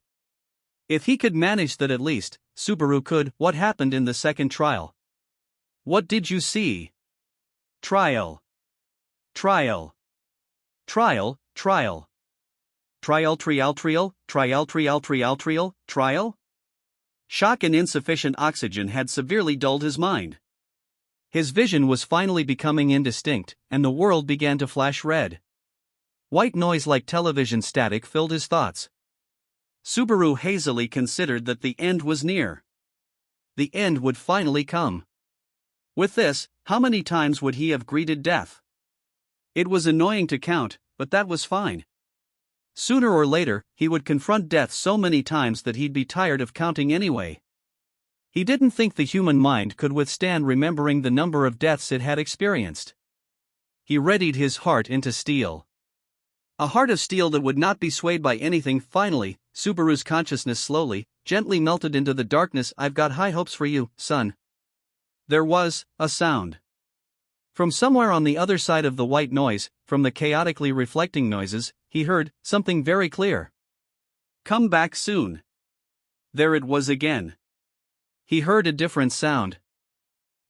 If he could manage that, at least, Subaru could. What happened in the second trial? What did you see? Trial. Trial. Trial, trial. Trial? Shock and insufficient oxygen had severely dulled his mind. His vision was finally becoming indistinct, and the world began to flash red. White noise like television static filled his thoughts. Subaru hazily considered that the end was near. The end would finally come. With this, how many times would he have greeted death? It was annoying to count, but that was fine. Sooner or later, he would confront death so many times that he'd be tired of counting anyway. He didn't think the human mind could withstand remembering the number of deaths it had experienced. He readied his heart into steel. A heart of steel that would not be swayed by anything. Finally, Subaru's consciousness slowly, gently melted into the darkness. I've got high hopes for you, son. There was a sound. From somewhere on the other side of the white noise, from the chaotically reflecting noises, he heard something very clear. Come back soon. There it was again. He heard a different sound.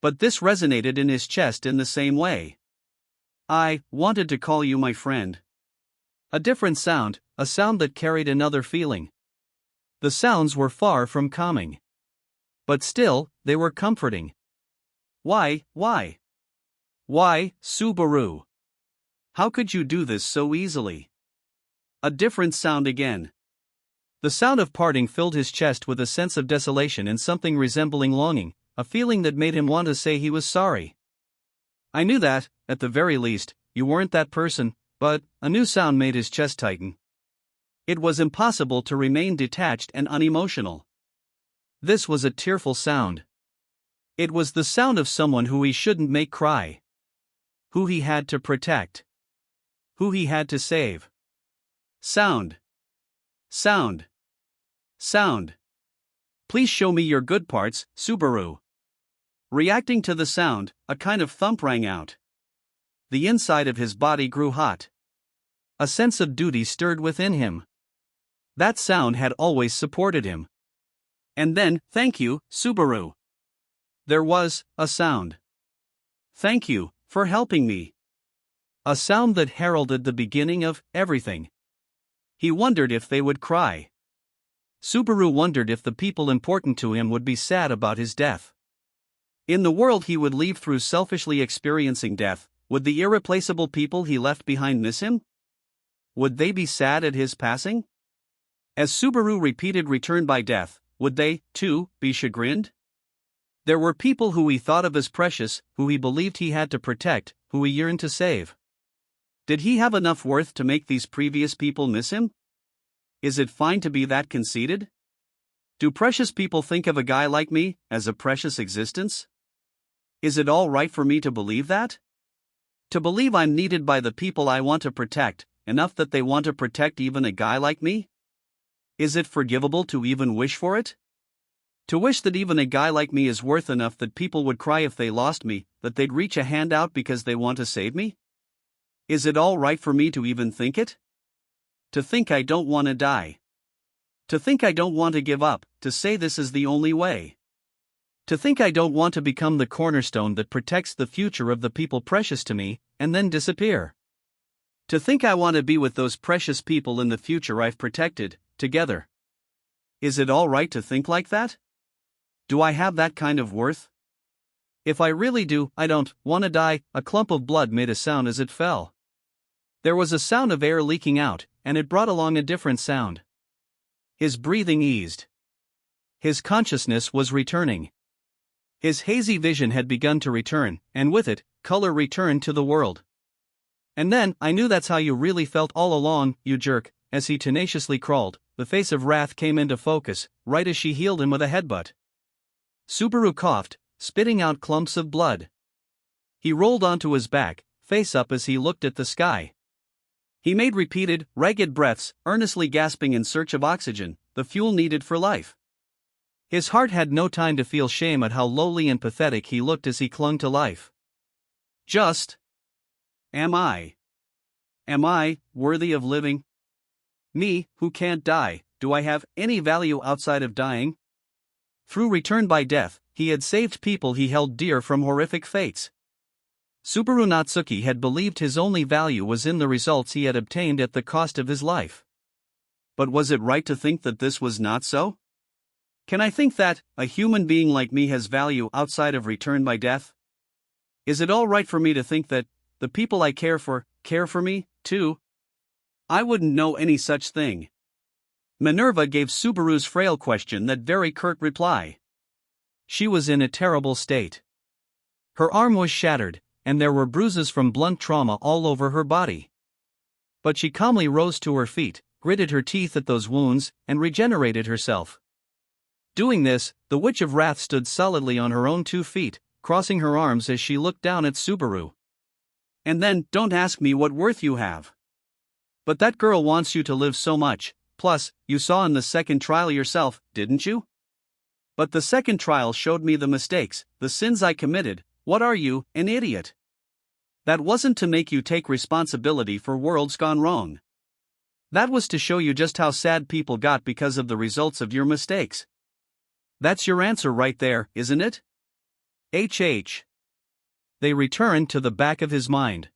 But this resonated in his chest in the same way. I wanted to call you my friend. A different sound, a sound that carried another feeling. The sounds were far from calming. But still, they were comforting. Why, Subaru? How could you do this so easily? A different sound again. The sound of parting filled his chest with a sense of desolation and something resembling longing, a feeling that made him want to say he was sorry. I knew that, at the very least, you weren't that person, but a new sound made his chest tighten. It was impossible to remain detached and unemotional. This was a tearful sound. It was the sound of someone who he shouldn't make cry. Who he had to protect. Who he had to save. Sound. Sound. Sound. Please show me your good parts, Subaru. Reacting to the sound, a kind of thump rang out. The inside of his body grew hot. A sense of duty stirred within him. That sound had always supported him. And then, thank you, Subaru. There was a sound. Thank you for helping me. A sound that heralded the beginning of everything. He wondered if they would cry. Subaru wondered if the people important to him would be sad about his death. In the world he would leave through selfishly experiencing death, would the irreplaceable people he left behind miss him? Would they be sad at his passing? As Subaru repeated return by death, would they, too, be chagrined? There were people who he thought of as precious, who he believed he had to protect, who he yearned to save. Did he have enough worth to make these previous people miss him? Is it fine to be that conceited? Do precious people think of a guy like me as a precious existence? Is it all right for me to believe that? To believe I'm needed by the people I want to protect, enough that they want to protect even a guy like me? Is it forgivable to even wish for it? To wish that even a guy like me is worth enough that people would cry if they lost me, that they'd reach a hand out because they want to save me? Is it all right for me to even think it? To think I don't want to die. To think I don't want to give up, to say this is the only way. To think I don't want to become the cornerstone that protects the future of the people precious to me, and then disappear. To think I want to be with those precious people in the future I've protected, together. Is it all right to think like that? Do I have that kind of worth? If I really do, I don't want to die. A clump of blood made a sound as it fell. There was a sound of air leaking out, and it brought along a different sound. His breathing eased. His consciousness was returning. His hazy vision had begun to return, and with it, color returned to the world. And then, I knew that's how you really felt all along, you jerk. As he tenaciously crawled, the face of Wrath came into focus, right as she healed him with a headbutt. Subaru coughed, spitting out clumps of blood. He rolled onto his back, face up as he looked at the sky. He made repeated, ragged breaths, earnestly gasping in search of oxygen, the fuel needed for life. His heart had no time to feel shame at how lowly and pathetic he looked as he clung to life. Just. Am I worthy of living? Me, who can't die, do I have any value outside of dying? Through return by death, he had saved people he held dear from horrific fates. Subaru Natsuki had believed his only value was in the results he had obtained at the cost of his life. But was it right to think that this was not so? Can I think that a human being like me has value outside of return by death? Is it all right for me to think that the people I care for me, too? I wouldn't know any such thing. Minerva gave Subaru's frail question that very curt reply. She was in a terrible state. Her arm was shattered, and there were bruises from blunt trauma all over her body. But she calmly rose to her feet, gritted her teeth at those wounds, and regenerated herself. Doing this, the Witch of Wrath stood solidly on her own 2 feet, crossing her arms as she looked down at Subaru. And then, don't ask me what worth you have. But that girl wants you to live so much, plus, you saw in the second trial yourself, didn't you? But the second trial showed me the mistakes, the sins I committed. What are you, an idiot? That wasn't to make you take responsibility for worlds gone wrong. That was to show you just how sad people got because of the results of your mistakes. That's your answer right there, isn't it? HH. They returned to the back of his mind.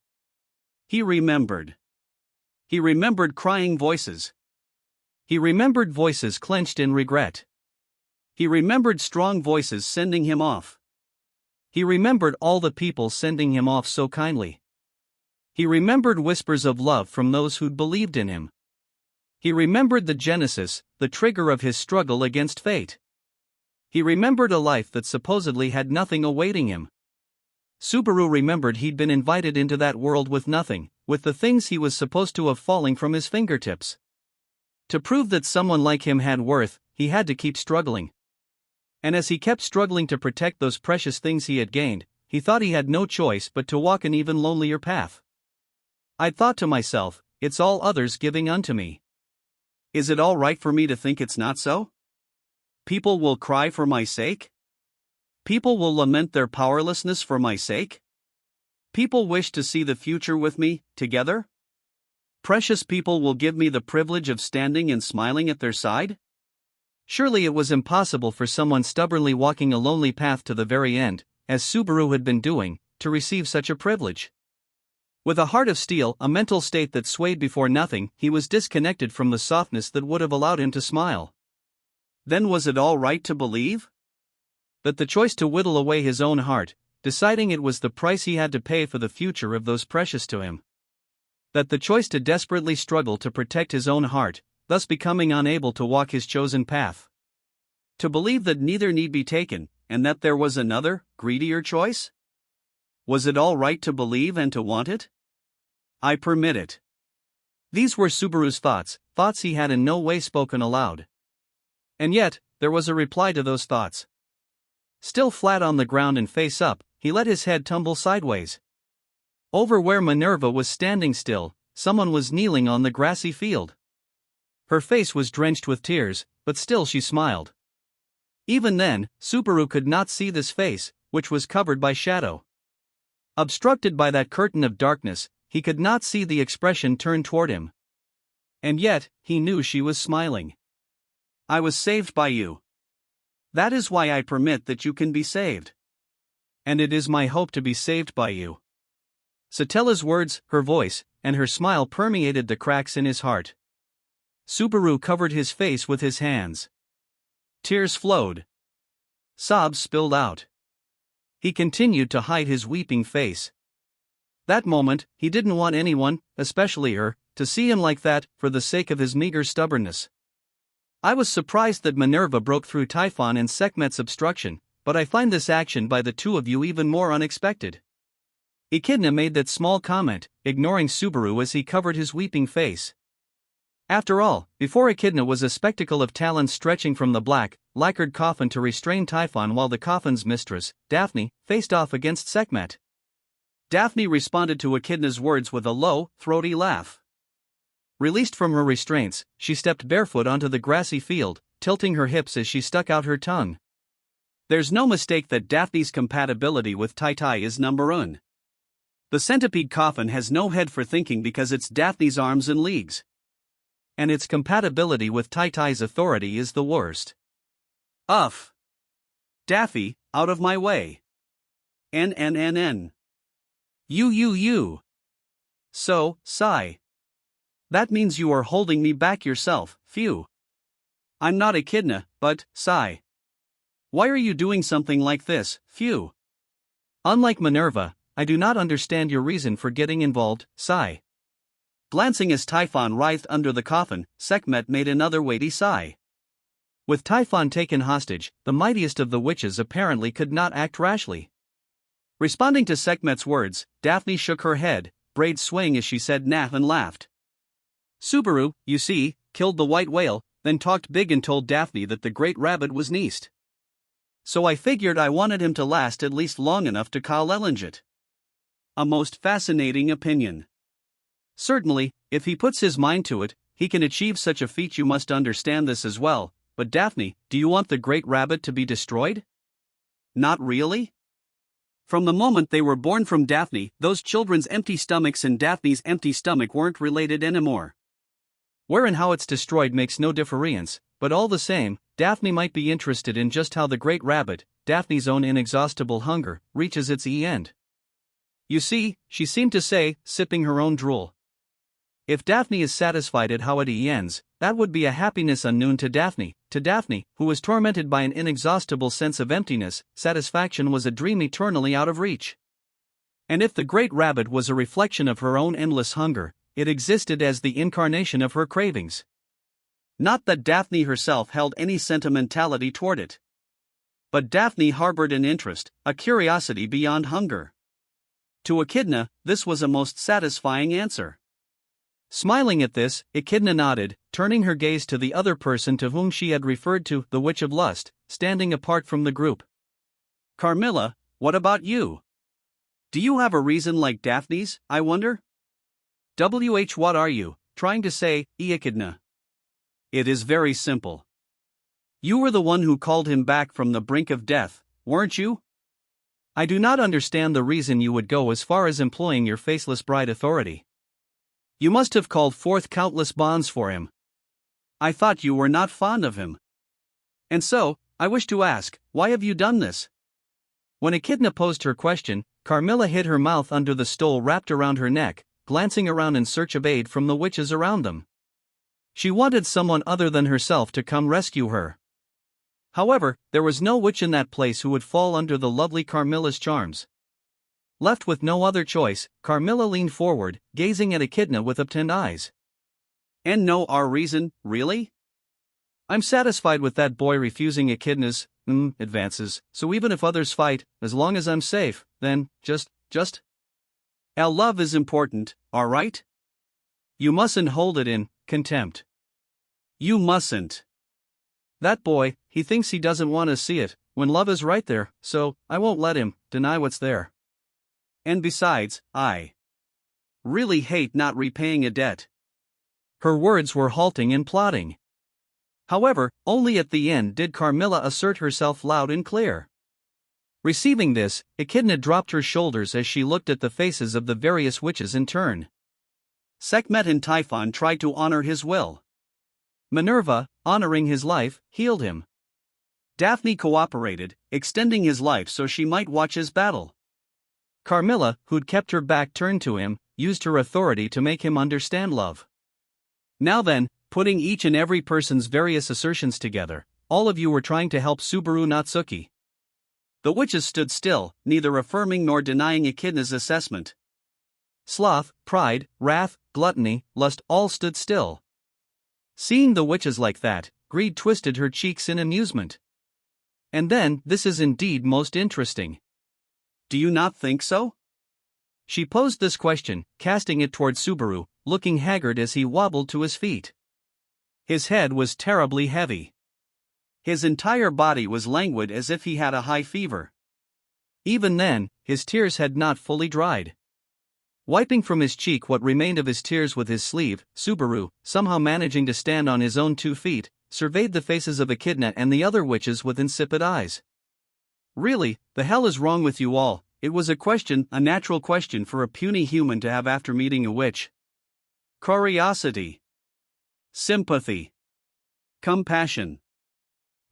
He remembered. He remembered crying voices. He remembered voices clenched in regret. He remembered strong voices sending him off. He remembered all the people sending him off so kindly. He remembered whispers of love from those who'd believed in him. He remembered the genesis, the trigger of his struggle against fate. He remembered a life that supposedly had nothing awaiting him. Subaru remembered he'd been invited into that world with nothing, with the things he was supposed to have falling from his fingertips. To prove that someone like him had worth, he had to keep struggling. And as he kept struggling to protect those precious things he had gained, he thought he had no choice but to walk an even lonelier path. I'd thought to myself, it's all others giving unto me. Is it all right for me to think it's not so? People will cry for my sake? People will lament their powerlessness for my sake? People wish to see the future with me, together? Precious people will give me the privilege of standing and smiling at their side? Surely it was impossible for someone stubbornly walking a lonely path to the very end, as Subaru had been doing, to receive such a privilege. With a heart of steel, a mental state that swayed before nothing, he was disconnected from the softness that would have allowed him to smile. Then was it all right to believe? That the choice to whittle away his own heart, deciding it was the price he had to pay for the future of those precious to him. That the choice to desperately struggle to protect his own heart, thus becoming unable to walk his chosen path. To believe that neither need be taken, and that there was another, greedier choice? Was it all right to believe and to want it? I permit it. These were Subaru's thoughts he had in no way spoken aloud. And yet, there was a reply to those thoughts. Still flat on the ground and face up, he let his head tumble sideways. Over where Minerva was standing still, someone was kneeling on the grassy field. Her face was drenched with tears, but still she smiled. Even then, Subaru could not see this face, which was covered by shadow. Obstructed by that curtain of darkness, he could not see the expression turned toward him. And yet, he knew she was smiling. I was saved by you. That is why I permit that you can be saved. And it is my hope to be saved by you. Satella's words, her voice, and her smile permeated the cracks in his heart. Subaru covered his face with his hands. Tears flowed. Sobs spilled out. He continued to hide his weeping face. That moment, he didn't want anyone, especially her, to see him like that, for the sake of his meager stubbornness. I was surprised that Minerva broke through Typhon and Sekhmet's obstruction, but I find this action by the two of you even more unexpected. Echidna made that small comment, ignoring Subaru as he covered his weeping face. After all, before Echidna was a spectacle of talons stretching from the black, lacquered coffin to restrain Typhon while the coffin's mistress, Daphne, faced off against Sekhmet. Daphne responded to Echidna's words with a low, throaty laugh. Released from her restraints, she stepped barefoot onto the grassy field, tilting her hips as she stuck out her tongue. There's no mistake that Daphne's compatibility with Tai is number one. The centipede coffin has no head for thinking because it's Daphne's arms and legs. And its compatibility with Tai's authority is the worst. Uff. Daffy, out of my way. N. You. So, sigh. That means you are holding me back yourself, phew. I'm not Echidna, but, sigh. Why are you doing something like this, phew? Unlike Minerva, I do not understand your reason for getting involved, sigh. Glancing as Typhon writhed under the coffin, Sekhmet made another weighty sigh. With Typhon taken hostage, the mightiest of the witches apparently could not act rashly. Responding to Sekhmet's words, Daphne shook her head, braids swaying as she said nah and laughed. Subaru, you see, killed the white whale, then talked big and told Daphne that the great rabbit was neast. So I figured I wanted him to last at least long enough to call Ellinget. A most fascinating opinion. Certainly, if he puts his mind to it, he can achieve such a feat. You must understand this as well, but Daphne, do you want the great rabbit to be destroyed? Not really? From the moment they were born from Daphne, those children's empty stomachs and Daphne's empty stomach weren't related anymore. Where and how it's destroyed makes no difference, but all the same, Daphne might be interested in just how the great rabbit, Daphne's own inexhaustible hunger, reaches its end. You see, she seemed to say, sipping her own drool. If Daphne is satisfied at how it ends, that would be a happiness unknown to Daphne, who was tormented by an inexhaustible sense of emptiness. Satisfaction was a dream eternally out of reach. And if the great rabbit was a reflection of her own endless hunger, it existed as the incarnation of her cravings. Not that Daphne herself held any sentimentality toward it. But Daphne harbored an interest, a curiosity beyond hunger. To Echidna, this was a most satisfying answer. Smiling at this, Echidna nodded, turning her gaze to the other person to whom she had referred to, the Witch of Lust, standing apart from the group. Carmilla, what about you? Do you have a reason like Daphne's, I wonder? What are you trying to say, Echidna? It is very simple. You were the one who called him back from the brink of death, weren't you? I do not understand the reason you would go as far as employing your faceless bride authority. You must have called forth countless bonds for him. I thought you were not fond of him. And so, I wish to ask, why have you done this? When Echidna posed her question, Carmilla hid her mouth under the stole wrapped around her neck, glancing around in search of aid from the witches around them. She wanted someone other than herself to come rescue her. However, there was no witch in that place who would fall under the lovely Carmilla's charms. Left with no other choice, Carmilla leaned forward, gazing at Echidna with upturned eyes. And no our reason, really? I'm satisfied with that boy refusing Echidna's advances, so even if others fight, as long as I'm safe, then, just. Our love is important, alright? You mustn't hold it in contempt. You mustn't. That boy, he thinks he doesn't want to see it, when love is right there, so I won't let him deny what's there. And besides, I really hate not repaying a debt. Her words were halting and plodding. However, only at the end did Carmilla assert herself loud and clear. Receiving this, Echidna dropped her shoulders as she looked at the faces of the various witches in turn. Sekhmet and Typhon tried to honor his will. Minerva, honoring his life, healed him. Daphne cooperated, extending his life so she might watch his battle. Carmilla, who'd kept her back turned to him, used her authority to make him understand love. Now then, putting each and every person's various assertions together, all of you were trying to help Subaru Natsuki. The witches stood still, neither affirming nor denying Echidna's assessment. Sloth, pride, wrath, gluttony, lust all stood still. Seeing the witches like that, Greed twisted her cheeks in amusement. And then, this is indeed most interesting. Do you not think so? She posed this question, casting it toward Subaru, looking haggard as he wobbled to his feet. His head was terribly heavy. His entire body was languid as if he had a high fever. Even then, his tears had not fully dried. Wiping from his cheek what remained of his tears with his sleeve, Subaru, somehow managing to stand on his own 2 feet, surveyed the faces of Echidna and the other witches with insipid eyes. Really, the hell is wrong with you all? It was a natural question for a puny human to have after meeting a witch. Curiosity. Sympathy. Compassion.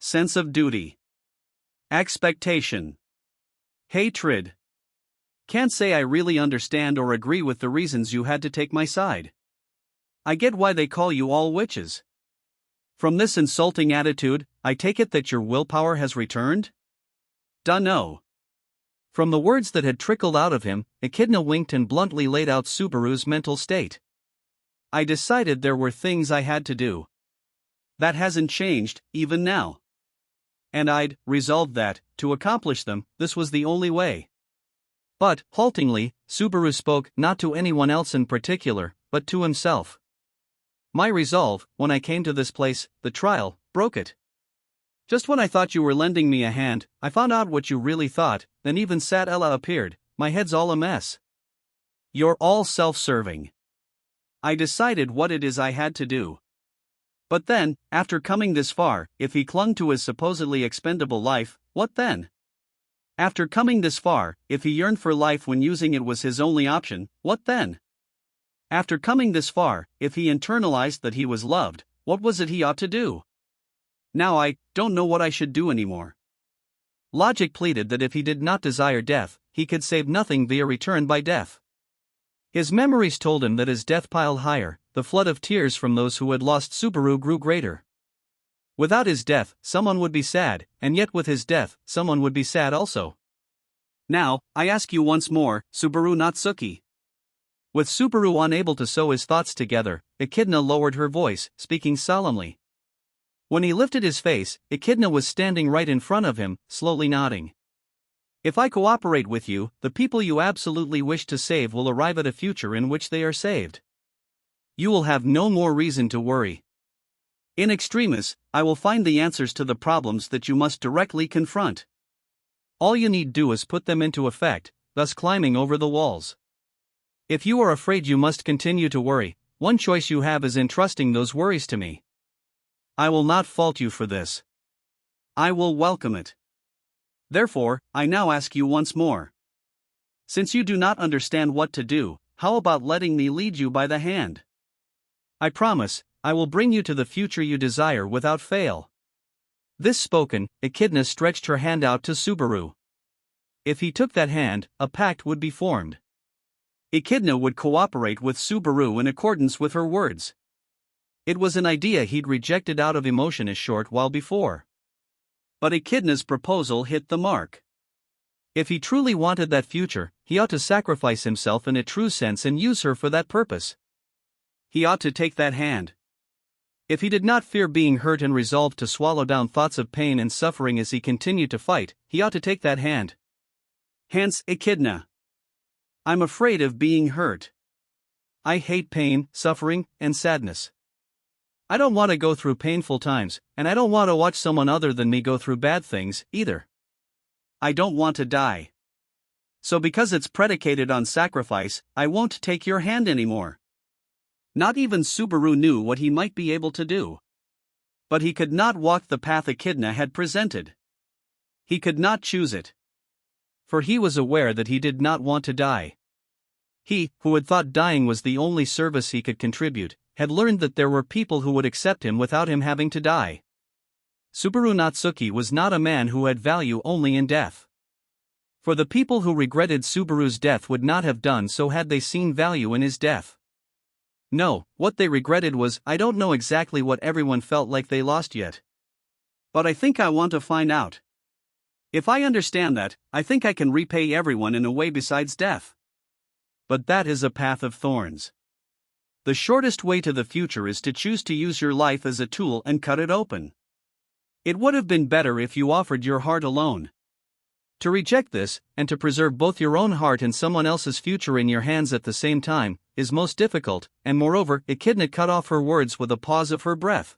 Sense of duty. Expectation. Hatred. Can't say I really understand or agree with the reasons you had to take my side. I get why they call you all witches. From this insulting attitude, I take it that your willpower has returned? Dunno. From the words that had trickled out of him, Echidna winked and bluntly laid out Subaru's mental state. I decided there were things I had to do. That hasn't changed, even now. And I'd resolved that, to accomplish them, this was the only way. But, haltingly, Subaru spoke not to anyone else in particular, but to himself. My resolve, when I came to this place, the trial, broke it. Just when I thought you were lending me a hand, I found out what you really thought, then even Sat Ella appeared, my head's all a mess. You're all self-serving. I decided what it is I had to do. But then, after coming this far, if he clung to his supposedly expendable life, what then? After coming this far, if he yearned for life when using it was his only option, what then? After coming this far, if he internalized that he was loved, what was it he ought to do? Now I don't know what I should do anymore. Logic pleaded that if he did not desire death, he could save nothing via return by death. His memories told him that as death piled higher, the flood of tears from those who had lost Subaru grew greater. Without his death, someone would be sad, and yet with his death, someone would be sad also. Now, I ask you once more, Subaru Natsuki. With Subaru unable to sew his thoughts together, Echidna lowered her voice, speaking solemnly. When he lifted his face, Echidna was standing right in front of him, slowly nodding. If I cooperate with you, the people you absolutely wish to save will arrive at a future in which they are saved. You will have no more reason to worry. In extremis, I will find the answers to the problems that you must directly confront. All you need do is put them into effect, thus climbing over the walls. If you are afraid you must continue to worry, one choice you have is entrusting those worries to me. I will not fault you for this. I will welcome it. Therefore, I now ask you once more. Since you do not understand what to do, how about letting me lead you by the hand? I promise, I will bring you to the future you desire without fail. This spoken, Echidna stretched her hand out to Subaru. If he took that hand, a pact would be formed. Echidna would cooperate with Subaru in accordance with her words. It was an idea he'd rejected out of emotion a short while before. But Echidna's proposal hit the mark. If he truly wanted that future, he ought to sacrifice himself in a true sense and use her for that purpose. He ought to take that hand. If he did not fear being hurt and resolved to swallow down thoughts of pain and suffering as he continued to fight, he ought to take that hand. Hence, Echidna. I'm afraid of being hurt. I hate pain, suffering, and sadness. I don't want to go through painful times, and I don't want to watch someone other than me go through bad things, either. I don't want to die. So because it's predicated on sacrifice, I won't take your hand anymore. Not even Subaru knew what he might be able to do. But he could not walk the path Echidna had presented. He could not choose it. For he was aware that he did not want to die. He, who had thought dying was the only service he could contribute, had learned that there were people who would accept him without him having to die. Subaru Natsuki was not a man who had value only in death. For the people who regretted Subaru's death would not have done so had they seen value in his death. No, what they regretted was, I don't know exactly what everyone felt like they lost yet. But I think I want to find out. If I understand that, I think I can repay everyone in a way besides death. But that is a path of thorns. The shortest way to the future is to choose to use your life as a tool and cut it open. It would have been better if you offered your heart alone. To reject this, and to preserve both your own heart and someone else's future in your hands at the same time, is most difficult, and moreover, Echidna cut off her words with a pause of her breath.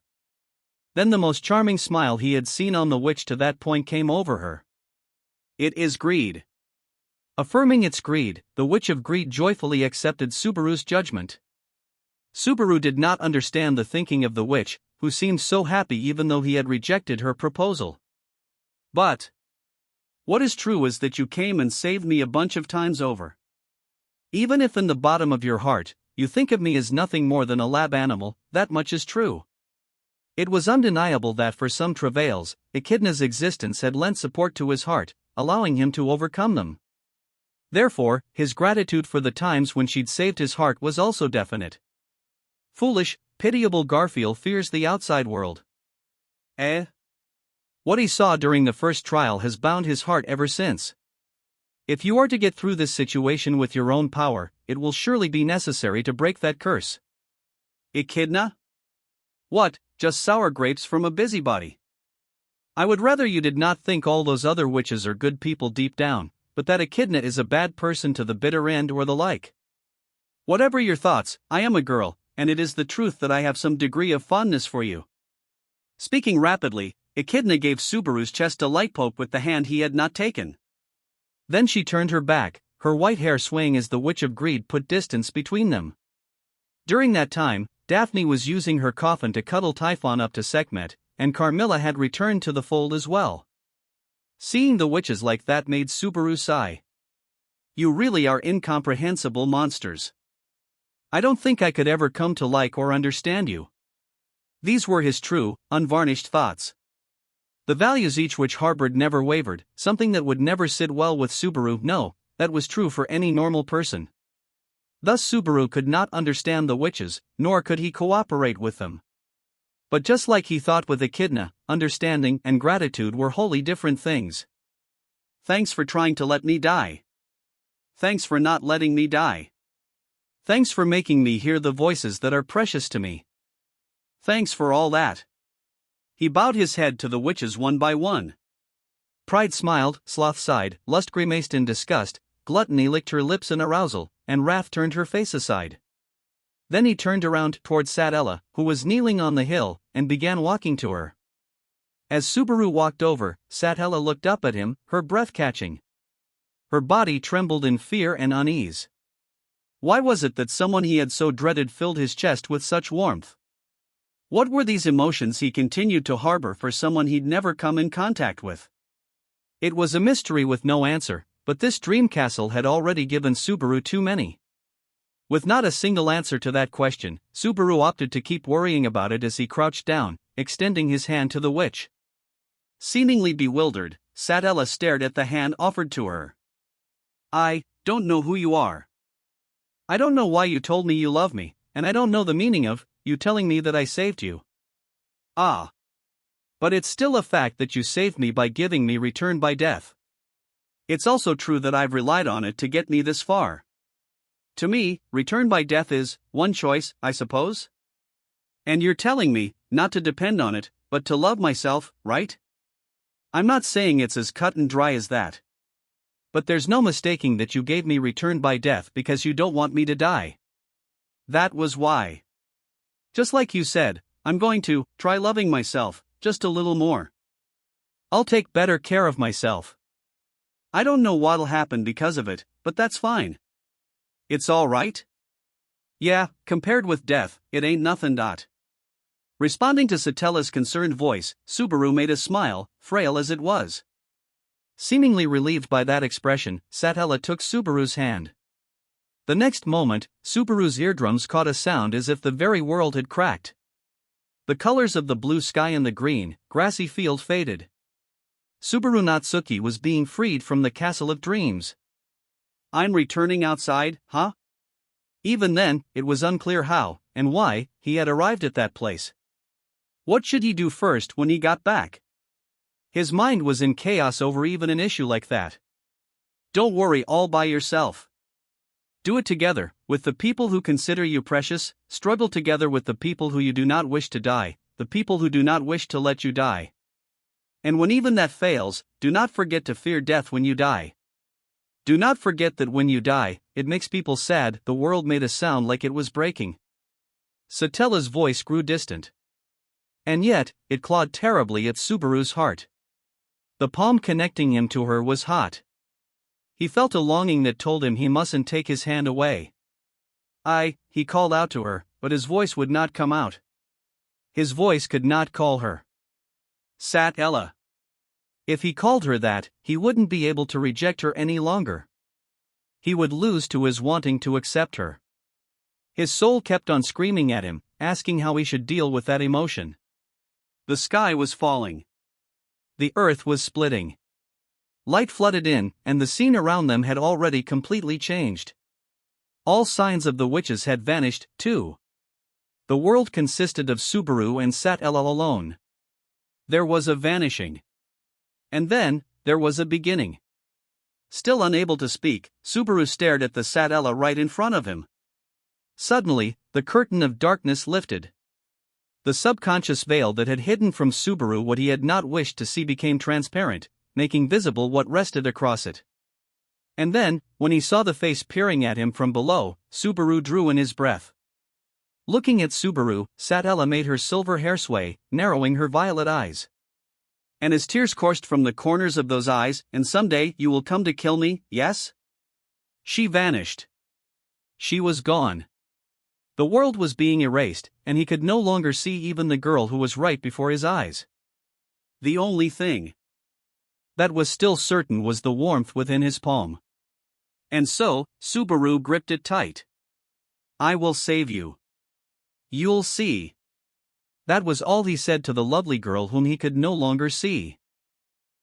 Then the most charming smile he had seen on the witch to that point came over her. It is greed. Affirming its greed, the Witch of Greed joyfully accepted Subaru's judgment. Subaru did not understand the thinking of the witch, who seemed so happy even though he had rejected her proposal. But what is true is that you came and saved me a bunch of times over. Even if in the bottom of your heart, you think of me as nothing more than a lab animal, that much is true. It was undeniable that for some travails, Echidna's existence had lent support to his heart, allowing him to overcome them. Therefore, his gratitude for the times when she'd saved his heart was also definite. Foolish, pitiable Garfield fears the outside world. What he saw during the first trial has bound his heart ever since. If you are to get through this situation with your own power, it will surely be necessary to break that curse. Echidna? What, just sour grapes from a busybody? I would rather you did not think all those other witches are good people deep down, but that Echidna is a bad person to the bitter end or the like. Whatever your thoughts, I am a girl, and it is the truth that I have some degree of fondness for you. Speaking rapidly, Echidna gave Subaru's chest a light poke with the hand he had not taken. Then she turned her back, her white hair swaying as the Witch of Greed put distance between them. During that time, Daphne was using her coffin to cuddle Typhon up to Sekhmet, and Carmilla had returned to the fold as well. Seeing the witches like that made Subaru sigh. You really are incomprehensible monsters. I don't think I could ever come to like or understand you. These were his true, unvarnished thoughts. The values each witch harbored never wavered, something that would never sit well with Subaru. No, that was true for any normal person. Thus Subaru could not understand the witches, nor could he cooperate with them. But just like he thought with Echidna, understanding and gratitude were wholly different things. Thanks for trying to let me die. Thanks for not letting me die. Thanks for making me hear the voices that are precious to me. Thanks for all that. He bowed his head to the witches one by one. Pride smiled, Sloth sighed, Lust grimaced in disgust, Gluttony licked her lips in arousal, and Wrath turned her face aside. Then he turned around toward Satella, who was kneeling on the hill, and began walking to her. As Subaru walked over, Satella looked up at him, her breath catching. Her body trembled in fear and unease. Why was it that someone he had so dreaded filled his chest with such warmth? What were these emotions he continued to harbor for someone he'd never come in contact with? It was a mystery with no answer, but this dream castle had already given Subaru too many. With not a single answer to that question, Subaru opted to keep worrying about it as he crouched down, extending his hand to the witch. Seemingly bewildered, Satella stared at the hand offered to her. I don't know who you are. I don't know why you told me you love me, and I don't know the meaning of you telling me that I saved you. Ah. But it's still a fact that you saved me by giving me return by death. It's also true that I've relied on it to get me this far. To me, return by death is one choice, I suppose? And you're telling me not to depend on it, but to love myself, right? I'm not saying it's as cut and dry as that. But there's no mistaking that you gave me return by death because you don't want me to die. That was why. Just like you said, I'm going to try loving myself just a little more. I'll take better care of myself. I don't know what'll happen because of it, but that's fine. It's all right? Yeah, compared with death, it ain't nothing. Responding to Satella's concerned voice, Subaru made a smile, frail as it was. Seemingly relieved by that expression, Satella took Subaru's hand. The next moment, Subaru's eardrums caught a sound as if the very world had cracked. The colors of the blue sky and the green, grassy field faded. Subaru Natsuki was being freed from the castle of dreams. I'm returning outside, huh? Even then, it was unclear how, and why, he had arrived at that place. What should he do first when he got back? His mind was in chaos over even an issue like that. Don't worry all by yourself. Do it together, with the people who consider you precious, struggle together with the people who you do not wish to die, the people who do not wish to let you die. And when even that fails, do not forget to fear death when you die. Do not forget that when you die, it makes people sad. The world made a sound like it was breaking. Satella's voice grew distant. And yet, it clawed terribly at Subaru's heart. The palm connecting him to her was hot. He felt a longing that told him he mustn't take his hand away. He called out to her, but his voice would not come out. His voice could not call her. Satella. If he called her that, he wouldn't be able to reject her any longer. He would lose to his wanting to accept her. His soul kept on screaming at him, asking how he should deal with that emotion. The sky was falling. The earth was splitting. Light flooded in, and the scene around them had already completely changed. All signs of the witches had vanished, too. The world consisted of Subaru and Satella alone. There was a vanishing. And then, there was a beginning. Still unable to speak, Subaru stared at the Satella right in front of him. Suddenly, the curtain of darkness lifted. The subconscious veil that had hidden from Subaru what he had not wished to see became transparent, making visible what rested across it. And then, when he saw the face peering at him from below, Subaru drew in his breath. Looking at Subaru, Satella made her silver hair sway, narrowing her violet eyes. And as tears coursed from the corners of those eyes, and someday you will come to kill me, yes? She vanished. She was gone. The world was being erased, and he could no longer see even the girl who was right before his eyes. The only thing that was still certain was the warmth within his palm. And so, Subaru gripped it tight. I will save you. You'll see. That was all he said to the lovely girl whom he could no longer see.